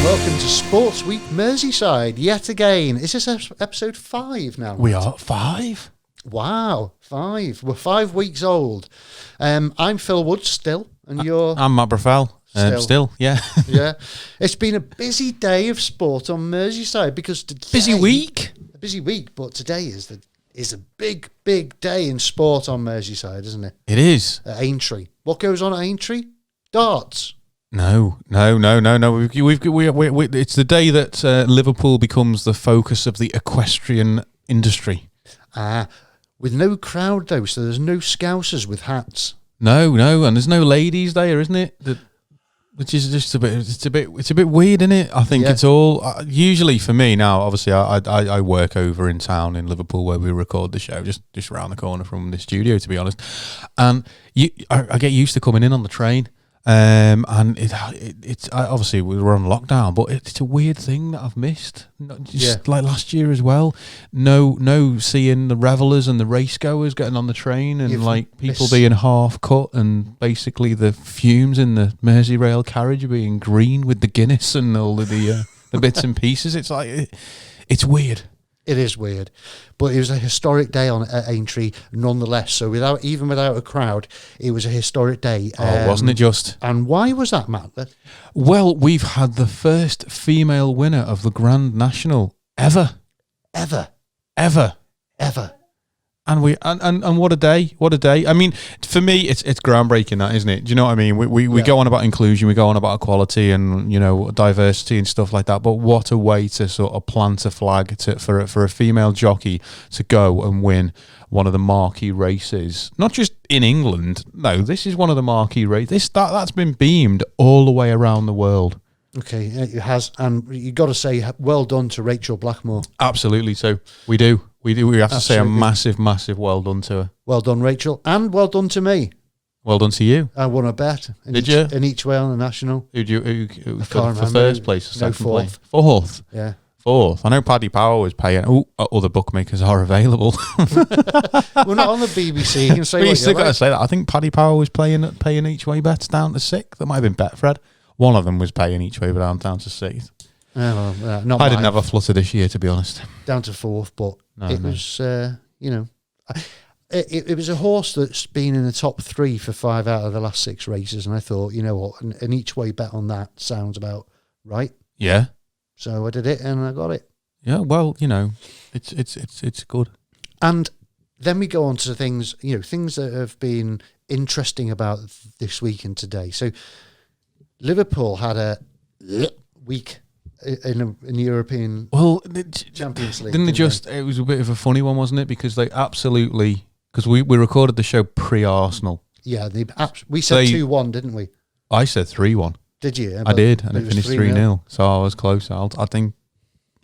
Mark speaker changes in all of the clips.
Speaker 1: welcome to Sports Week Merseyside yet again. Is this episode 5 now?
Speaker 2: We are 5?
Speaker 1: Wow, 5. We're 5 weeks old. I'm Phil Woods still, and you're...
Speaker 2: I'm Matt Brafel. Still, yeah.
Speaker 1: Yeah. It's been a busy day of sport on Merseyside because today...
Speaker 2: Busy week?
Speaker 1: A busy week, but today is a big, big day in sport on Merseyside, isn't it?
Speaker 2: It is.
Speaker 1: At Aintree. What goes on at Aintree? Darts.
Speaker 2: No. It's the day that Liverpool becomes the focus of the equestrian industry.
Speaker 1: With no crowd though, so there's no scousers with hats.
Speaker 2: No, and there's no ladies there, isn't it? Which is just a bit weird, isn't it? I think it's all usually for me now. Obviously, I work over in town in Liverpool where we record the show, just around the corner from the studio, to be honest. And I get used to coming in on the train. And it's obviously we're on lockdown, but it's a weird thing that I've missed. Like last year as well. No, seeing the revelers and the race goers getting on the train and like people being half cut and basically the fumes in the Merseyrail carriage being green with the Guinness and all of the bits and pieces. It's like it's weird.
Speaker 1: It is weird, but it was a historic day at Aintree nonetheless. So without a crowd, it was a historic day.
Speaker 2: Wasn't it just?
Speaker 1: And why was that, Matt?
Speaker 2: Well, we've had the first female winner of the Grand National ever. And what a day! What a day! I mean, for me, it's groundbreaking, that, isn't it? Do you know what I mean? We go on about inclusion, we go on about equality, and diversity and stuff like that. But what a way to sort of plant a flag for a female jockey to go and win one of the marquee races, not just in England. No, this is one of the marquee races. That's been beamed all the way around the world.
Speaker 1: Okay, it has, and you got to say well done to Rachel Blackmore.
Speaker 2: Absolutely, so we do. We have to say a massive, massive well done to her.
Speaker 1: Well done, Rachel, and well done to me.
Speaker 2: Well done to you.
Speaker 1: I won a bet.
Speaker 2: Did you?
Speaker 1: In each way on the national.
Speaker 2: Who for first place or second place? Fourth.
Speaker 1: Yeah.
Speaker 2: Fourth. I know Paddy Power was paying. Other bookmakers are available.
Speaker 1: We're not on the BBC. You can say
Speaker 2: you still got to say that. I think Paddy Power was paying each way bets down to 6th. That might have been Betfred. One of them was paying each way down to 6th. I didn't have a flutter this year, to be honest.
Speaker 1: Down to 4th, but was, it was a horse that's been in the top 3 for 5 out of the last 6 races, and I thought, you know what, an each way bet on that sounds about right.
Speaker 2: Yeah.
Speaker 1: So I did it, and I got it.
Speaker 2: Yeah, well, it's good.
Speaker 1: And then we go on to things that have been interesting about this week and today. So Liverpool had a week in the European Champions League.
Speaker 2: Didn't they just? It was a bit of a funny one, wasn't it? Because they absolutely, because we recorded the show pre-Arsenal.
Speaker 1: Yeah, we said 2-1, didn't we?
Speaker 2: I said 3-1.
Speaker 1: Did you?
Speaker 2: I did, and it finished 3-0. So I was close. I think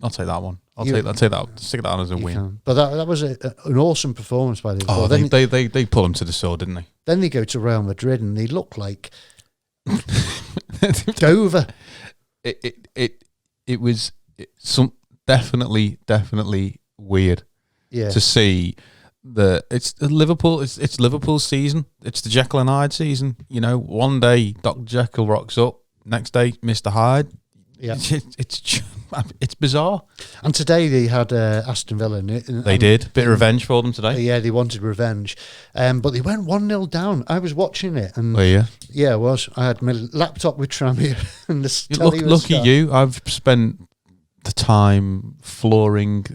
Speaker 2: I'll take that one. I'll take that. Stick that on as a win.
Speaker 1: Can. But that was an awesome performance by Liverpool.
Speaker 2: Oh, they pull them to the sword, didn't they?
Speaker 1: Then they go to Real Madrid and they look like Dover.
Speaker 2: It was definitely weird to see it's Liverpool's season. It's the Jekyll and Hyde season. One day Dr. Jekyll rocks up, next day Mr. Hyde.
Speaker 1: Yeah,
Speaker 2: it's bizarre.
Speaker 1: And today they had Aston Villa.
Speaker 2: They did. Bit of revenge for them today.
Speaker 1: Yeah, they wanted revenge. But they went 1-0 down. I was watching it. And yeah, I was. I had my laptop with Tranmere and the telly was
Speaker 2: Lucky you. I've spent the time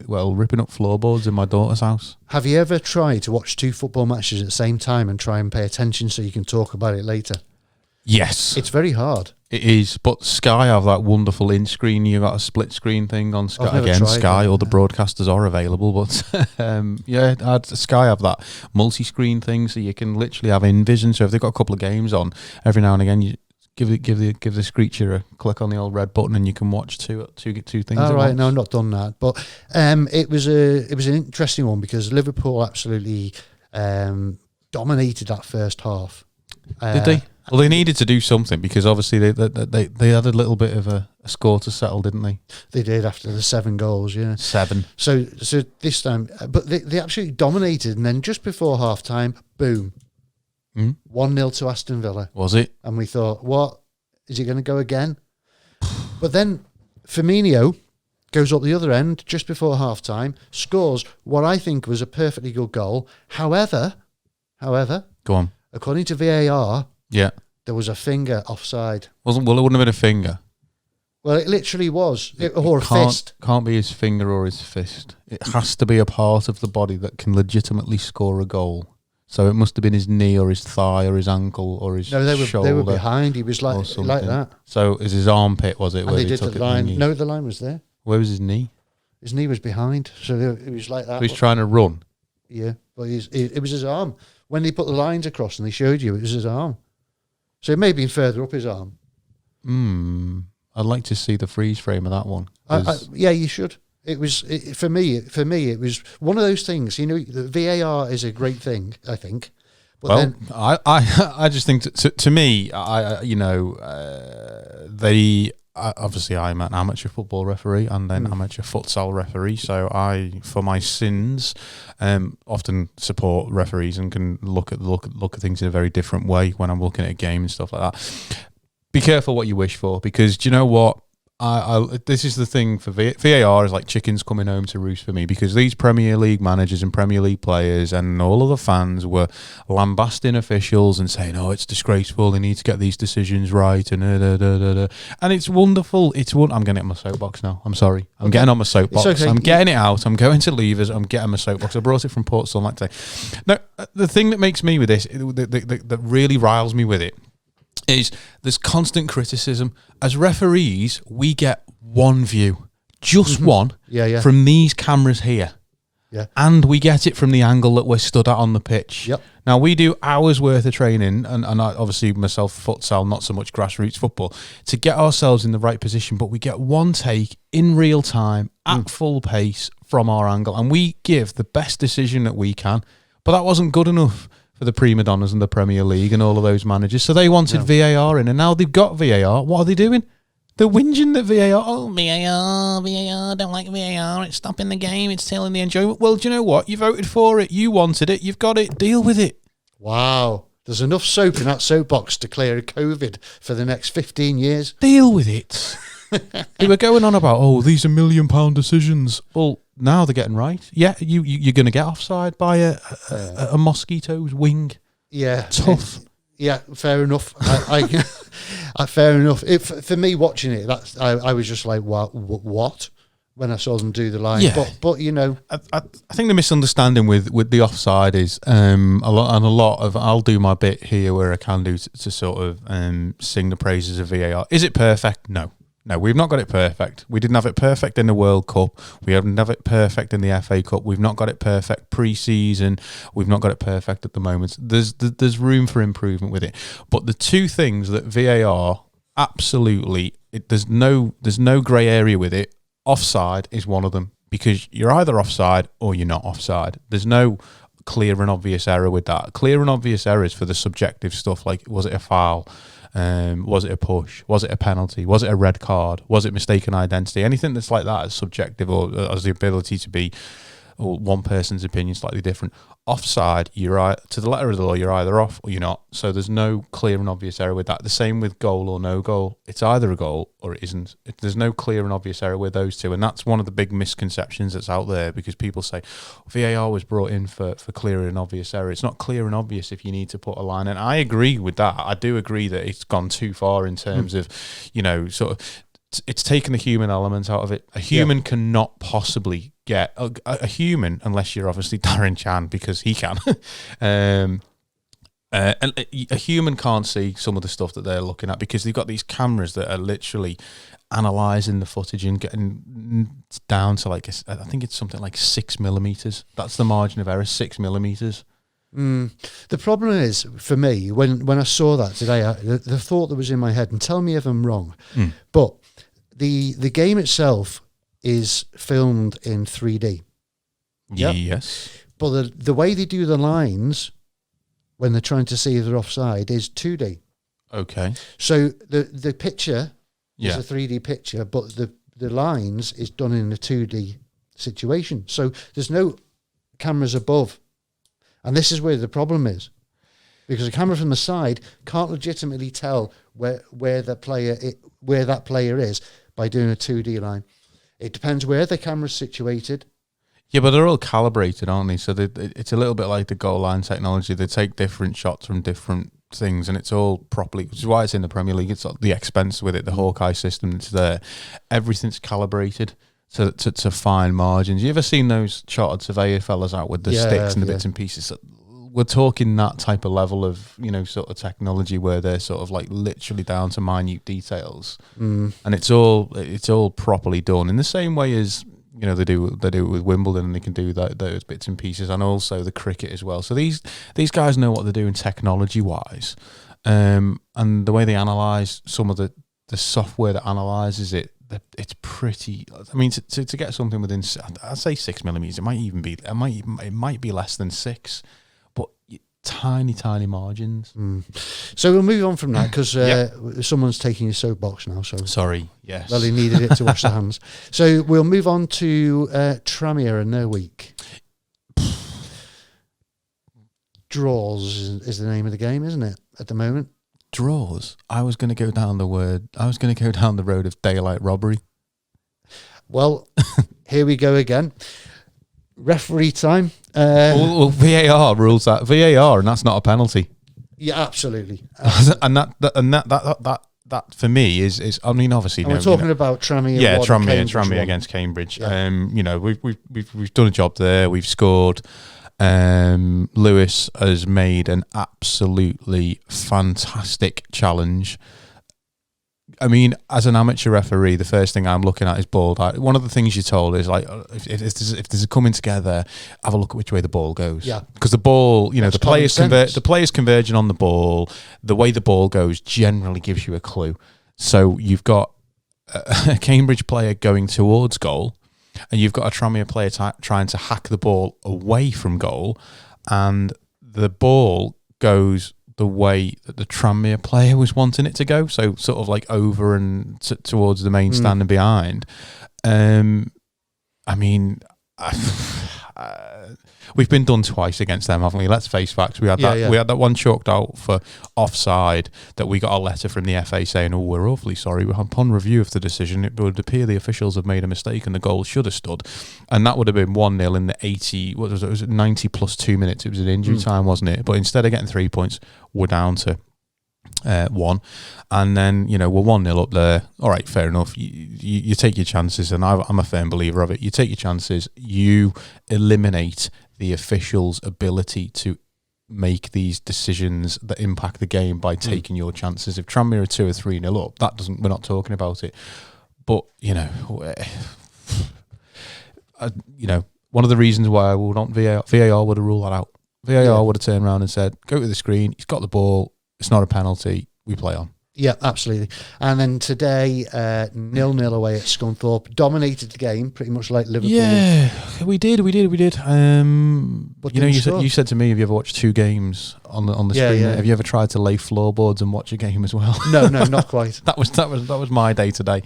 Speaker 2: ripping up floorboards in my daughter's house.
Speaker 1: Have you ever tried to watch 2 football matches at the same time and try and pay attention so you can talk about it later?
Speaker 2: Yes.
Speaker 1: It's very hard.
Speaker 2: It is, but Sky have that wonderful in-screen. You got a split screen thing on Sky. Again, Sky, all the broadcasters are available, but Sky have that multi-screen thing, so you can literally have in-vision. So if they've got a couple of games on, every now and again, you give the screecher a click on the old red button, and you can watch two things.
Speaker 1: All right, no, I've not done that, but it was an interesting one because Liverpool absolutely dominated that first half.
Speaker 2: Did they? Well, they needed to do something because obviously they had a little bit of a score to settle, didn't they?
Speaker 1: They did after the 7 goals, yeah.
Speaker 2: 7.
Speaker 1: So this time, but they absolutely dominated, and then just before half time, boom, 1-0 to Aston Villa.
Speaker 2: Was it?
Speaker 1: And we thought, what? Is he going to go again? But then Firmino goes up the other end just before half-time, scores what I think was a perfectly good goal. However,
Speaker 2: Go on.
Speaker 1: according to VAR,
Speaker 2: Yeah.
Speaker 1: there was a finger offside.
Speaker 2: Well, it wouldn't have been a finger.
Speaker 1: Well, it literally was. Or a fist.
Speaker 2: Can't be his finger or his fist. It has to be a part of the body that can legitimately score a goal. So it must have been his knee or his thigh or his ankle or his shoulder.
Speaker 1: They were behind. He was like that.
Speaker 2: So is his armpit, was it?
Speaker 1: And
Speaker 2: where
Speaker 1: they did the line. No, the line was there.
Speaker 2: Where was his knee?
Speaker 1: His knee was behind. So it was like that.
Speaker 2: So he's trying to run.
Speaker 1: Yeah. But it was his arm. When they put the lines across and they showed you, it was his arm. So it may have been further up his arm.
Speaker 2: I'd like to see the freeze frame of that one.
Speaker 1: Yeah, you should. It was for me. It was one of those things. You know, the VAR is a great thing, I think. But
Speaker 2: I just think to me, obviously I'm an amateur football referee and then amateur futsal referee. So I, for my sins, often support referees and can look at things in a very different way when I'm looking at a game and stuff like that. Be careful what you wish for, because do you know what? This is the thing for VAR is like chickens coming home to roost for me, because these Premier League managers and Premier League players and all of the fans were lambasting officials and saying, "Oh, it's disgraceful. They need to get these decisions right." And and it's wonderful. I'm getting on my soapbox now. I'm sorry. I'm getting on my soapbox.
Speaker 1: Okay.
Speaker 2: I'm getting it out. I'm going to Levers. I'm getting my soapbox. I brought it from Port Sunlight today. No, the thing that makes me with this, that really riles me with it, is there's constant criticism. As referees, we get one view, just one, from these cameras here.
Speaker 1: Yeah.
Speaker 2: And we get it from the angle that we're stood at on the pitch.
Speaker 1: Yep.
Speaker 2: Now, we do hours worth of training, and I, obviously myself, futsal, not so much grassroots football, to get ourselves in the right position, but we get one take in real time, at full pace, from our angle, and we give the best decision that we can. But that wasn't good enough for the prima donnas and the Premier League and all of those managers. So they wanted VAR in, and now they've got VAR. What are they doing? They're whinging that VAR, don't like VAR, it's stopping the game, it's killing the enjoyment. Well, do you know what? You voted for it, you wanted it, you've got it, deal with it.
Speaker 1: Wow. There's enough soap in that soapbox to clear COVID for the next 15 years.
Speaker 2: Deal with it. They were going on about, these are £1 million decisions. Well, now they're getting right. Yeah, you're going to get offside by a mosquito's wing.
Speaker 1: Yeah.
Speaker 2: Tough.
Speaker 1: Yeah, fair enough. Fair enough. For me, watching it, I was just like, what? When I saw them do the line.
Speaker 2: Yeah.
Speaker 1: But you know,
Speaker 2: I think the misunderstanding with the offside is a lot of, I'll do my bit here where I can do to sort of sing the praises of VAR. Is it perfect? No, we've not got it perfect. We didn't have it perfect in the World Cup. We haven't have it perfect in the FA Cup. We've not got it perfect pre-season. We've not got it perfect at the moment. There's room for improvement with it. But the two things that VAR absolutely, there's no grey area with it. Offside is one of them, because you're either offside or you're not offside. There's no clear and obvious error with that. Clear and obvious errors for the subjective stuff, like was it a foul? Was it a push? Was it a penalty? Was it a red card? Was it mistaken identity? Anything that's like that is subjective, or has the ability to be one person's opinion slightly different. Offside, you're to the letter of the law, you're either off or you're not. So there's no clear and obvious error with that. The same with goal or no goal. It's either a goal or it isn't. There's no clear and obvious error with those two. And that's one of the big misconceptions that's out there, because people say VAR was brought in for clear and obvious error. It's not clear and obvious if you need to put a line in. I agree with that. I do agree that it's gone too far in terms of, sort of, it's taken the human element out of it. A human cannot possibly get a human, unless you're obviously Darren Chan, because he can. And a human can't see some of the stuff that they're looking at, because they've got these cameras that are literally analysing the footage and getting down to I think it's something like 6 millimeters. That's the margin of error, 6 millimeters.
Speaker 1: The problem is, for me, when I saw that today, the thought that was in my head, and tell me if I'm wrong, but the game itself is filmed in 3D. Yep.
Speaker 2: Yes.
Speaker 1: But the way they do the lines when they're trying to see if they're offside is 2D.
Speaker 2: Okay.
Speaker 1: So the picture is a 3D picture, but the lines is done in a 2D situation. So there's no cameras above. And this is where the problem is, because a camera from the side can't legitimately tell where that player is, by doing a 2D line. It depends where the camera's situated.
Speaker 2: Yeah, but they're all calibrated, aren't they? So it's a little bit like the goal line technology. They take different shots from different things, and it's all properly, which is why it's in the Premier League. It's the expense with it, the Hawkeye system that's there. Everything's calibrated to fine margins. You ever seen those chartered surveyor fellas out with the sticks and the bits and pieces? We're talking that type of level of, sort of technology where they're sort of like literally down to minute details, and it's all properly done in the same way as they do it with Wimbledon, and they can do those bits and pieces, and also the cricket as well. So these guys know what they're doing technology wise, and the way they analyze some of the software that analyzes it. It's pretty. I mean, to get something within, I'd say 6 millimeters. It might be less than 6. Tiny margins.
Speaker 1: So we'll move on from that because someone's taking your soapbox now. So
Speaker 2: sorry. Yes.
Speaker 1: Well, he needed it to wash their hands. So we'll move on to Tranmere and their week. Draws is the name of the game, isn't it? At the moment,
Speaker 2: draws. I was going to go down the road of daylight robbery. Well,
Speaker 1: here we go again. Referee time.
Speaker 2: Well, VAR rules that VAR, and that's not a penalty.
Speaker 1: Yeah, absolutely.
Speaker 2: And that for me is. I mean, obviously,
Speaker 1: we're talking about Tranmere.
Speaker 2: Yeah, Tranmere against Cambridge.
Speaker 1: Yeah.
Speaker 2: We've done a job there. We've scored. Lewis has made an absolutely fantastic challenge. I mean, as an amateur referee, the first thing I'm looking at is ball. One of the things you're told is like, if there's a coming together, have a look at which way the ball goes.
Speaker 1: Yeah,
Speaker 2: because the ball, the players converging on the ball, the way the ball goes generally gives you a clue. So you've got a Cambridge player going towards goal, and you've got a Tranmere player trying to hack the ball away from goal, and the ball goes the way that the Tranmere player was wanting it to go, so sort of like over and towards the main stand and behind. I mean, we've been done twice against them, haven't we? Let's face facts. We had that one chalked out for offside that we got a letter from the FA saying, "Oh, we're awfully sorry. Upon review of the decision, it would appear the officials have made a mistake and the goal should have stood." And that would have been 1-0 in the 80. What was it? It was 90 plus 2 minutes. It was an injury time, wasn't it? But instead of getting 3 points, we're down to 1, and then we're 1-0 up there. All right, fair enough. You take your chances, and I'm a firm believer of it. You take your chances. You eliminate the officials' ability to make these decisions that impact the game by taking your chances. If Tranmere are 2 or 3-0 up, we're not talking about it. But one of the reasons why I will not VAR would have ruled that out. VAR would have turned around and said, "Go to the screen. He's got the ball. It's not a penalty. We play on."
Speaker 1: Yeah, absolutely. And then today, 0-0 away at Scunthorpe, dominated the game pretty much like Liverpool.
Speaker 2: Yeah, we did.
Speaker 1: But
Speaker 2: you said to me, "Have you ever watched 2 games on the screen?
Speaker 1: Yeah.
Speaker 2: Have you ever tried to lay floorboards and watch a game as well?"
Speaker 1: No, not quite.
Speaker 2: that was my day today.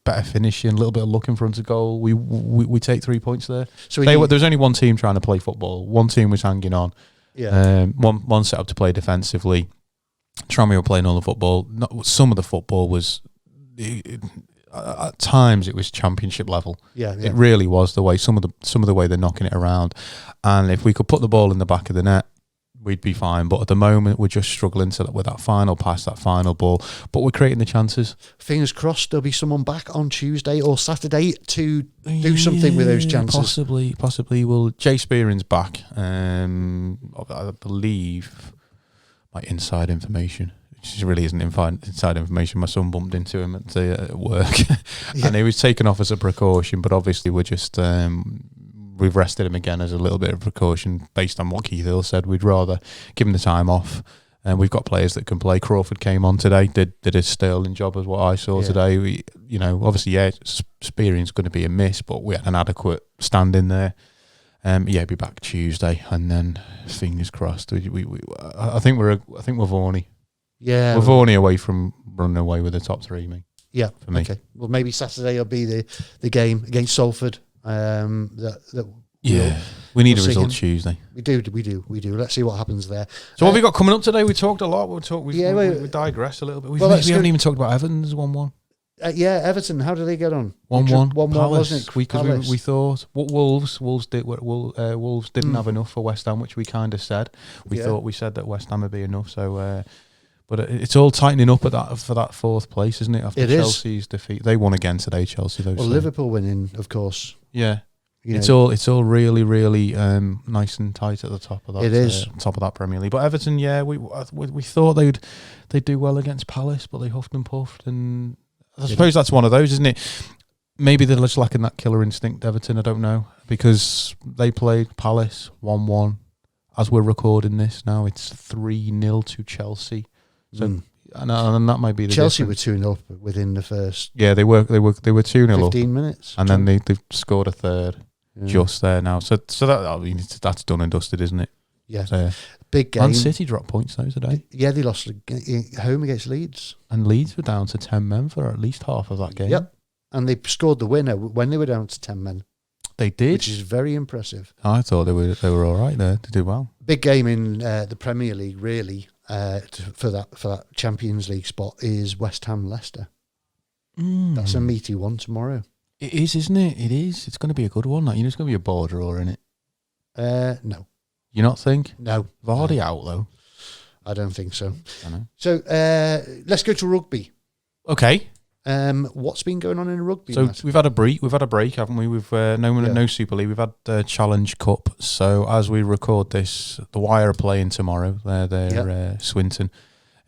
Speaker 2: Better finishing, a little bit of luck in front of goal. We take 3 points there. So there's only one team trying to play football. One team was hanging on.
Speaker 1: Yeah.
Speaker 2: One set up to play defensively. Tranmere were playing all the football. Some of the football was, at times, it was championship level.
Speaker 1: Yeah.
Speaker 2: It really was the way some of the way they're knocking it around. And if we could put the ball in the back of the net, we'd be fine. But at the moment, we're just struggling with that final pass, that final ball. But we're creating the chances.
Speaker 1: Fingers crossed there'll be someone back on Tuesday or Saturday to do something with those chances.
Speaker 2: Possibly. Well, Jay Spearing's back. I believe my inside information. Which really isn't inside information. My son bumped into him at work. And he was taken off as a precaution. But obviously, we're just... we've rested him again as a little bit of precaution based on what Keith Hill said. We'd rather give him the time off. And we've got players that can play. Crawford came on today, did a sterling job as what I saw today. Obviously, Spearing's going to be a miss, but we had an adequate stand in there. Be back Tuesday, and then fingers crossed. I think we're Vorney. Yeah, we're Vorney away from running away with the top 3.
Speaker 1: Yeah,
Speaker 2: for me.
Speaker 1: Okay. Well, maybe Saturday will be the game against Salford. That
Speaker 2: Yeah, we need
Speaker 1: we'll
Speaker 2: a result
Speaker 1: him.
Speaker 2: Tuesday.
Speaker 1: We do. Let's see what happens there.
Speaker 2: So what have we got coming up today? We talked a lot. We digressed a little bit. We haven't even talked about Everton's 1-1.
Speaker 1: Everton. How did they get on?
Speaker 2: 1-1.
Speaker 1: 1-1, wasn't it?
Speaker 2: Because we thought Wolves didn't have enough for West Ham, which we kind of said. We said that West Ham would be enough. So, but it's all tightening up for that fourth place, isn't it? After Chelsea's defeat, they won again today. Chelsea, though.
Speaker 1: Well, Liverpool winning, of course.
Speaker 2: Yeah. It's all really, really nice and tight at the top of that.
Speaker 1: It is
Speaker 2: top of that Premier League. But Everton, we thought they'd do well against Palace, but they huffed and puffed, and I suppose that's one of those, isn't it? Maybe they're just lacking that killer instinct, Everton. I don't know, because they played Palace 1-1. As we're recording this now, it's 3-0 to Chelsea. So. And that might be the
Speaker 1: Chelsea
Speaker 2: difference.
Speaker 1: were 2-0 within the first.
Speaker 2: Yeah, they were 2-0 up.
Speaker 1: 15 minutes,
Speaker 2: and then they scored a third. Just there now, so that that's done and dusted, isn't it?
Speaker 1: Yeah,
Speaker 2: so,
Speaker 1: big game.
Speaker 2: Man City dropped points though today.
Speaker 1: Yeah, they lost home against Leeds,
Speaker 2: and Leeds were down to 10 men for at least half of that game.
Speaker 1: Yep, and they scored the winner when they were down to 10 men.
Speaker 2: They did,
Speaker 1: which is very impressive.
Speaker 2: I thought they were all right there. They did well.
Speaker 1: Big game in the Premier League, really, for that Champions League spot is West Ham Leicester. That's a meaty one tomorrow.
Speaker 2: It is, isn't it? It is. It's going to be a good one. It's going to be a border or in it.
Speaker 1: No.
Speaker 2: You not think?
Speaker 1: No.
Speaker 2: Vardy out though.
Speaker 1: I don't think so.
Speaker 2: I know.
Speaker 1: So let's go to rugby.
Speaker 2: Okay.
Speaker 1: What's been going on in rugby?
Speaker 2: So we've had a break. We've had a break, haven't we? We've no Super League. We've had the Challenge Cup. So as we record this, the Wire are playing tomorrow. They're Swinton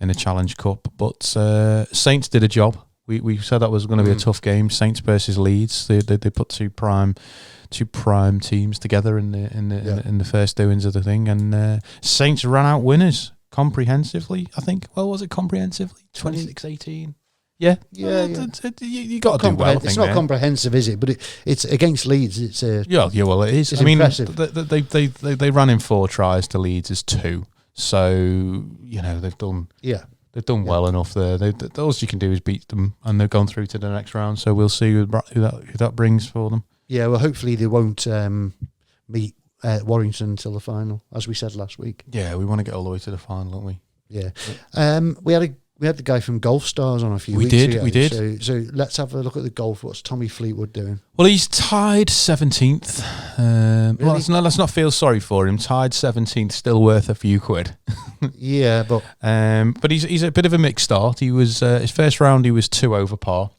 Speaker 2: in the Challenge Cup. But Saints did a job. We said that was going to be a tough game. Saints versus Leeds. They put two prime teams together in the first doings of the thing, and Saints ran out winners comprehensively. I think. Well, was it comprehensively? 26-18. Yeah. You got to do well.
Speaker 1: It's not comprehensive, is it? But it's against Leeds. It's
Speaker 2: well, it is.
Speaker 1: I mean, impressive.
Speaker 2: They ran in 4 tries to Leeds as 2. So they've done. Yeah. They've done well enough there. All you can do is beat them, and they've gone through to the next round. So we'll see who that brings for them. Yeah, well, hopefully they won't meet Warrington until the final, as we said last week. Yeah, we want to get all the way to the final, don't we? Yeah. We had the guy from Golf Stars on a few weeks ago. We did. So let's have a look at the golf. What's Tommy Fleetwood doing? Well, he's tied 17th. Really? Well, let's not feel sorry for him. Tied 17th, still worth a few quid. Yeah, but he's a bit of a mixed start. He was his first round he was 2 over par.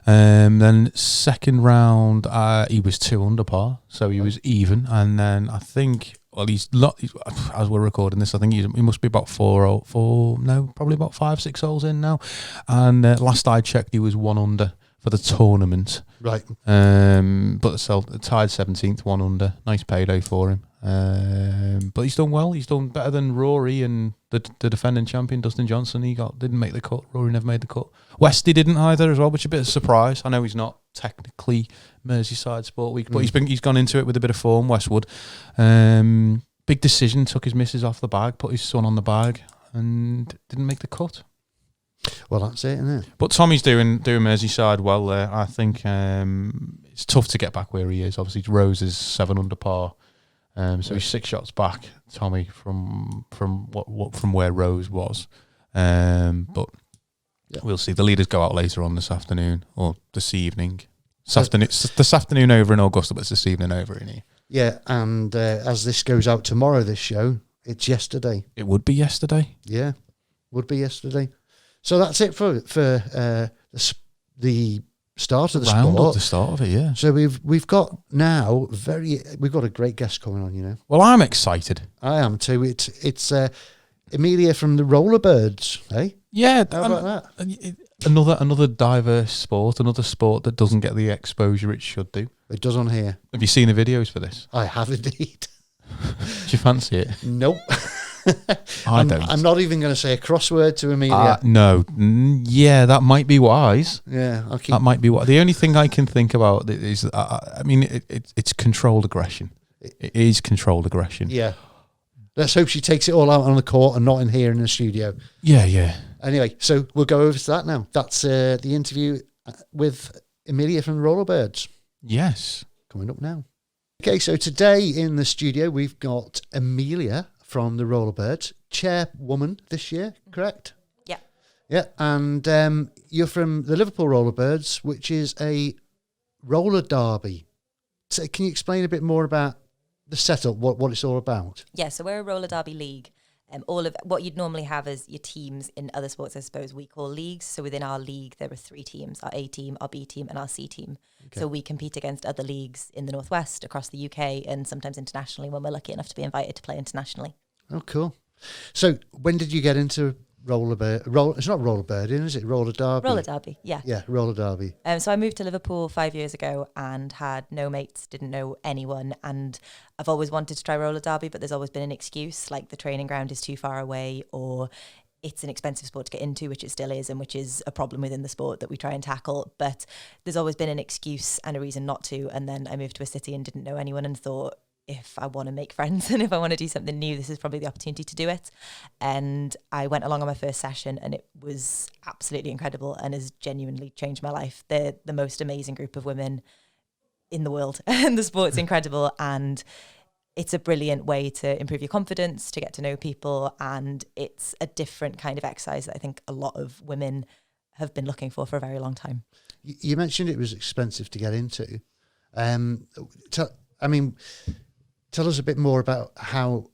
Speaker 2: Then second round he was 2 under par, so he was even. And then I think. Well, as we're recording this, I think he must be about probably about 5-6 holes in now. And last I checked, he was 1 under for the tournament. Right. But tied 17th, 1 under. Nice payday for him. But he's done well. He's done better than Rory and the defending champion, Dustin Johnson. Didn't make the cut. Rory never made the cut. Westy didn't either as well, which is a bit of a surprise. I know he's not technically Merseyside Sport Week, but he's gone into it with a bit of form. Westwood, big decision, took his missus off the bag, put his son on the bag, and didn't make the cut. Well, that's it, isn't it? But Tommy's doing Merseyside well there. I think it's tough to get back where he is. Obviously, Rose is 7 under par, so he's 6 shots back, Tommy, from where Rose was. But we'll see. The leaders go out later on this afternoon or this evening. This afternoon over in Augusta, but it's this evening over in here. Yeah, and as this goes out tomorrow, this show, it's yesterday. It would be yesterday. Yeah, would be yesterday. So that's it for the start of the sport. Up the start of it, yeah. So we've got a great guest coming on. Well, I'm excited. I am too. It's Amelia from the Rollerbirds, eh? Yeah, how about that? Another diverse sport, another sport that doesn't get the exposure it should do. It does on here. Have you seen the videos for this? I have indeed. Do you fancy it? Nope. I don't. I'm not even going to say a crossword to Amelia. No. Yeah, that might be wise. Yeah, that might be wise. The only thing I can think about is, it's controlled aggression. It is controlled aggression. Yeah. Let's hope she takes it all out on the court and not in here in the studio. Yeah. Anyway, so we'll go over to that now. That's the interview with Amelia from the Rollerbirds. Yes. Coming up now.
Speaker 1: Okay, so today in the studio we've got Amelia from the Rollerbirds, chairwoman this year, correct?
Speaker 3: Yeah.
Speaker 1: Yeah, and you're from the Liverpool Rollerbirds, which is a roller derby. So can you explain a bit more about the setup, what it's all about?
Speaker 3: Yeah, so we're a roller derby league. All of what you'd normally have as your teams in other sports, I suppose, we call leagues. So within our league, there are 3 teams: our A team, our B team, and our C team. Okay. So we compete against other leagues in the Northwest, across the UK, and sometimes internationally when we're lucky enough to be invited to play internationally.
Speaker 1: Oh, cool. So when did you get into rollerbird? It's not rollerbirding, is it? Roller derby?
Speaker 3: Roller derby, yeah.
Speaker 1: Yeah, roller derby.
Speaker 3: So I moved to Liverpool 5 years ago and had no mates, didn't know anyone, and I've always wanted to try roller derby, but there's always been an excuse, like the training ground is too far away, or it's an expensive sport to get into, which it still is, and which is a problem within the sport that we try and tackle. But there's always been an excuse and a reason not to. And then I moved to a city and didn't know anyone and thought, if I want to make friends and if I want to do something new, this is probably the opportunity to do it. And I went along on my first session and it was absolutely incredible and has genuinely changed my life. They're the most amazing group of women in the world and the sport's incredible, and it's a brilliant way to improve your confidence, to get to know people, and it's a different kind of exercise that I think a lot of women have been looking for a very long time.
Speaker 1: You mentioned it was expensive to get into. Tell us a bit more about how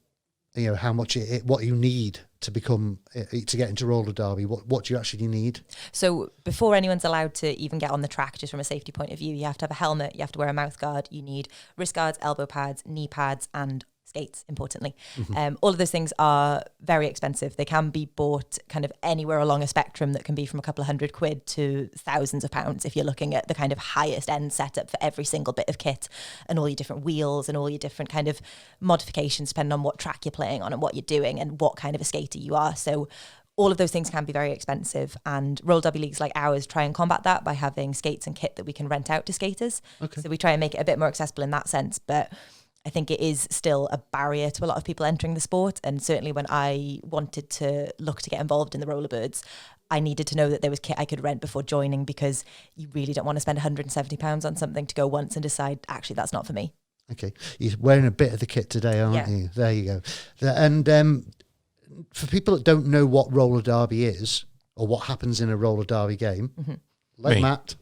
Speaker 1: much what you need to get into roller derby. What do you actually need?
Speaker 3: So before anyone's allowed to even get on the track, just from a safety point of view, you have to have a helmet, you have to wear a mouth guard, you need wrist guards, elbow pads, knee pads, and skates, importantly. Mm-hmm. All of those things are very expensive. They can be bought kind of anywhere along a spectrum that can be from a couple of £100 to thousands of pounds if you're looking at the kind of highest end setup for every single bit of kit and all your different wheels and all your different kind of modifications depending on what track you're playing on and what you're doing and what kind of a skater you are. So all of those things can be very expensive, and roller derby leagues like ours try and combat that by having skates and kit that we can rent out to skaters. Okay. So we try and make it a bit more accessible in that sense, but I think it is still a barrier to a lot of people entering the sport. And certainly when I wanted to look to get involved in the Rollerbirds, I needed to know that there was kit I could rent before joining, because you really don't want to spend £170 on something to go once and decide, actually, that's not for me.
Speaker 1: Okay. You're wearing a bit of the kit today, aren't you? There you go. And for people that don't know what roller derby is or what happens in a roller derby game, mm-hmm. like Matt.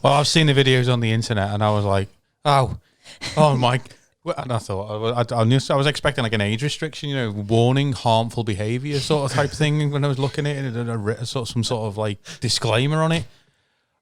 Speaker 2: Well, I've seen the videos on the internet and I was like, oh my. And I thought I was expecting like an age restriction, warning harmful behaviour sort of type thing when I was looking at it, and some sort of like disclaimer on it.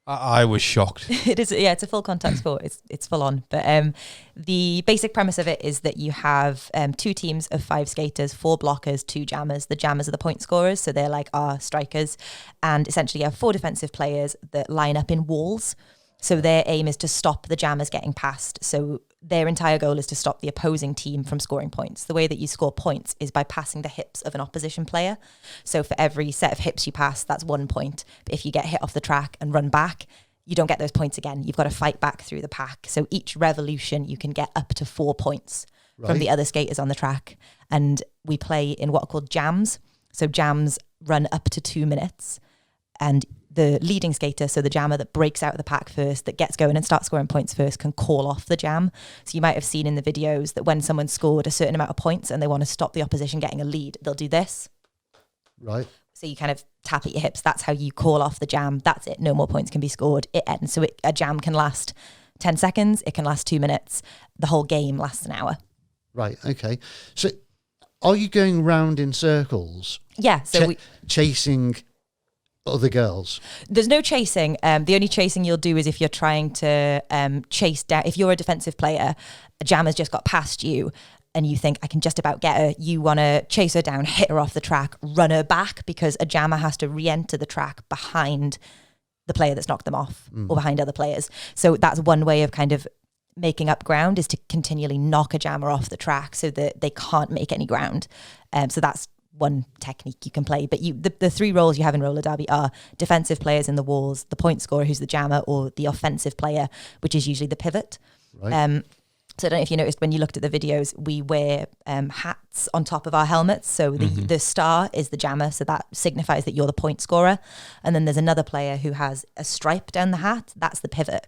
Speaker 2: I was shocked.
Speaker 3: It is, yeah. It's a full contact sport. It's full on. But the basic premise of it is that you have 2 teams of 5 skaters, 4 blockers, 2 jammers. The jammers are the point scorers, so they're like our strikers. And essentially, you have 4 defensive players that line up in walls. So their aim is to stop the jammers getting past. So their entire goal is to stop the opposing team from scoring points. The way that you score points is by passing the hips of an opposition player. So for every set of hips you pass, that's 1 point. But if you get hit off the track and run back, you don't get those points again. You've got to fight back through the pack. So each revolution, you can get up to 4 points from the other skaters on the track. And we play in what are called jams. So jams run up to 2 minutes. And the leading skater, so the jammer that breaks out of the pack first, that gets going and starts scoring points first, can call off the jam. So you might have seen in the videos that when someone scored a certain amount of points and they want to stop the opposition getting a lead, they'll do this.
Speaker 1: Right.
Speaker 3: So you kind of tap at your hips. That's how you call off the jam. That's it. No more points can be scored. It ends. So a jam can last 10 seconds. It can last 2 minutes. The whole game lasts an hour.
Speaker 1: Right. Okay. So are you going round in circles?
Speaker 3: Yeah. So
Speaker 1: chasing other girls?
Speaker 3: There's no chasing. The only chasing you'll do is if you're trying to chase down. If you're a defensive player, a jammer's just got past you and you think, I can just about get her. You want to chase her down, hit her off the track, run her back, because a jammer has to re-enter the track behind the player that's knocked them off or behind other players. So that's one way of kind of making up ground, is to continually knock a jammer off the track so that they can't make any ground. So that's one technique you can play. But the 3 roles you have in roller derby are defensive players in the walls, the point scorer who's the jammer, or the offensive player, which is usually the pivot. Right. So I don't know if you noticed when you looked at the videos, we wear hats on top of our helmets. So the star is the jammer, so that signifies that you're the point scorer. And then there's another player who has a stripe down the hat. That's the pivot.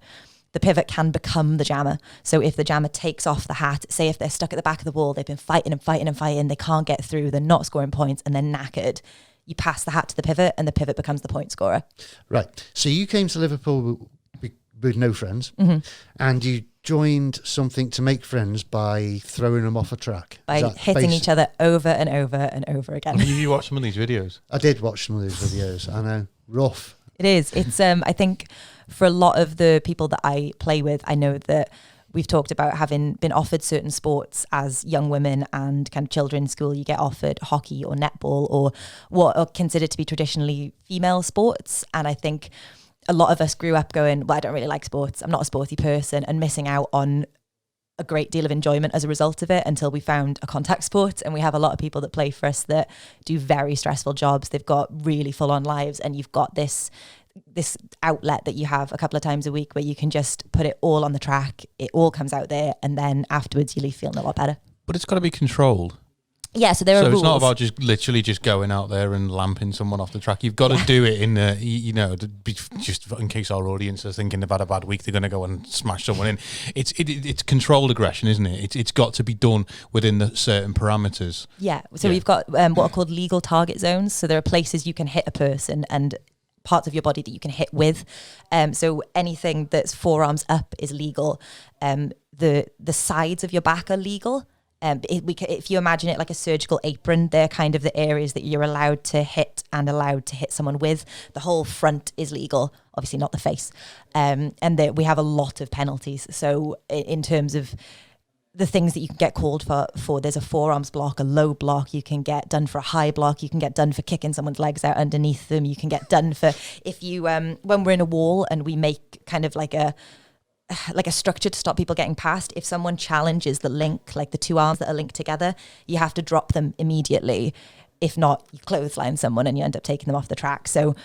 Speaker 3: the pivot can become the jammer. So if the jammer takes off the hat, say if they're stuck at the back of the wall, they've been fighting and fighting and fighting, they can't get through, they're not scoring points, and they're knackered, you pass the hat to the pivot, and the pivot becomes the point scorer.
Speaker 1: Right. So you came to Liverpool with no friends, and you joined something to make friends by throwing them off a track.
Speaker 3: By hitting each other over and over and over again.
Speaker 2: You watch some of these videos?
Speaker 1: I did watch some of these videos. I know. Rough.
Speaker 3: It is. It's I think for a lot of the people that I play with, I know that we've talked about having been offered certain sports as young women and kind of children in school. You get offered hockey or netball or what are considered to be traditionally female sports. And I think a lot of us grew up going, well, I don't really like sports. I'm not a sporty person, and missing out on a great deal of enjoyment as a result of it until we found a contact sport. And we have a lot of people that play for us that do very stressful jobs. They've got really full on lives, and you've got this outlet that you have a couple of times a week where you can just put it all on the track. It all comes out there, and then afterwards you leave feeling a lot better.
Speaker 2: But it's got to be controlled.
Speaker 3: Yeah, so there are rules.
Speaker 2: So it's not about just literally just going out there and lamping someone off the track. You've got to do it in just in case our audience are thinking they've had a bad week, they're going to go and smash someone in. It's controlled aggression, isn't it? It's got to be done within the certain parameters.
Speaker 3: Yeah. So we've got what are called legal target zones. So there are places you can hit a person and parts of your body that you can hit with. So anything that's forearms up is legal. The sides of your back are legal. If you imagine it like a surgical apron, they're kind of the areas that you're allowed to hit and allowed to hit someone with. The whole front is legal, obviously not the face. And we have a lot of penalties. So in terms of the things that you can get called for, there's a forearms block, a low block. You can get done for a high block. You can get done for kicking someone's legs out underneath them. You can get done for if you when we're in a wall and we make kind of like a structure to stop people getting past. If someone challenges the link, like the two arms that are linked together, you have to drop them immediately. If not, you clothesline someone and you end up taking them off the track. So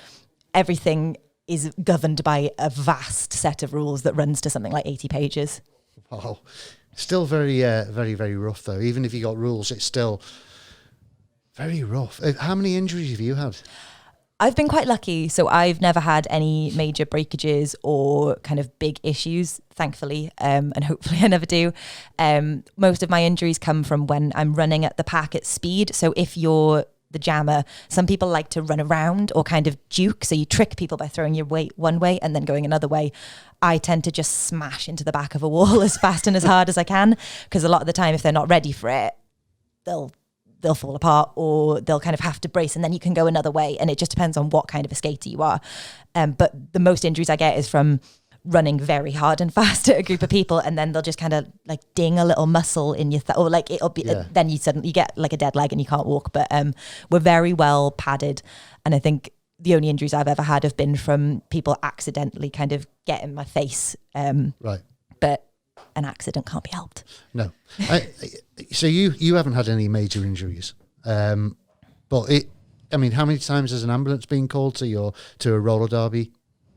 Speaker 3: everything is governed by a vast set of rules that runs to something like 80 pages.
Speaker 1: Wow. Still very, very, very rough though. Even if you got rules, it's still very rough. How many injuries have you had?
Speaker 3: I've been quite lucky. So I've never had any major breakages or kind of big issues, thankfully, and hopefully I never do. Most of my injuries come from when I'm running at the pack at speed. So if you're the jammer, some people like to run around or kind of juke. So you trick people by throwing your weight one way and then going another way. I tend to just smash into the back of a wall as fast and as hard as I can, because a lot of the time, if they're not ready for it, they'll fall apart or they'll kind of have to brace, and then you can go another way. And it just depends on what kind of a skater you are. But the most injuries I get is from running very hard and fast at a group of people, and then they'll just kind of like ding a little muscle in your or like it'll be then you suddenly get like a dead leg and you can't walk. But we're very well padded, and I think the only injuries I've ever had have been from people accidentally kind of getting in my face.
Speaker 1: Right.
Speaker 3: But an accident can't be helped.
Speaker 1: No. So you haven't had any major injuries, but how many times has an ambulance been called to a roller derby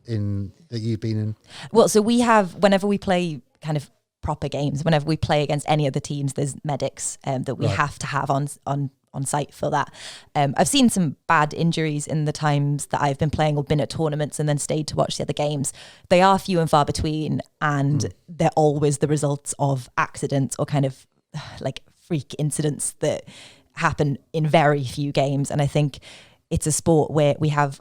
Speaker 1: that you've been in? Well,
Speaker 3: so we have, whenever we play kind of proper games, whenever we play against any other teams, there's medics that we have to have on site for that. I've seen some bad injuries in the times that I've been playing or been at tournaments and then stayed to watch the other games. They are few and far between, and they're always the results of accidents or kind of like freak incidents that happen in very few games. And I think it's a sport where we have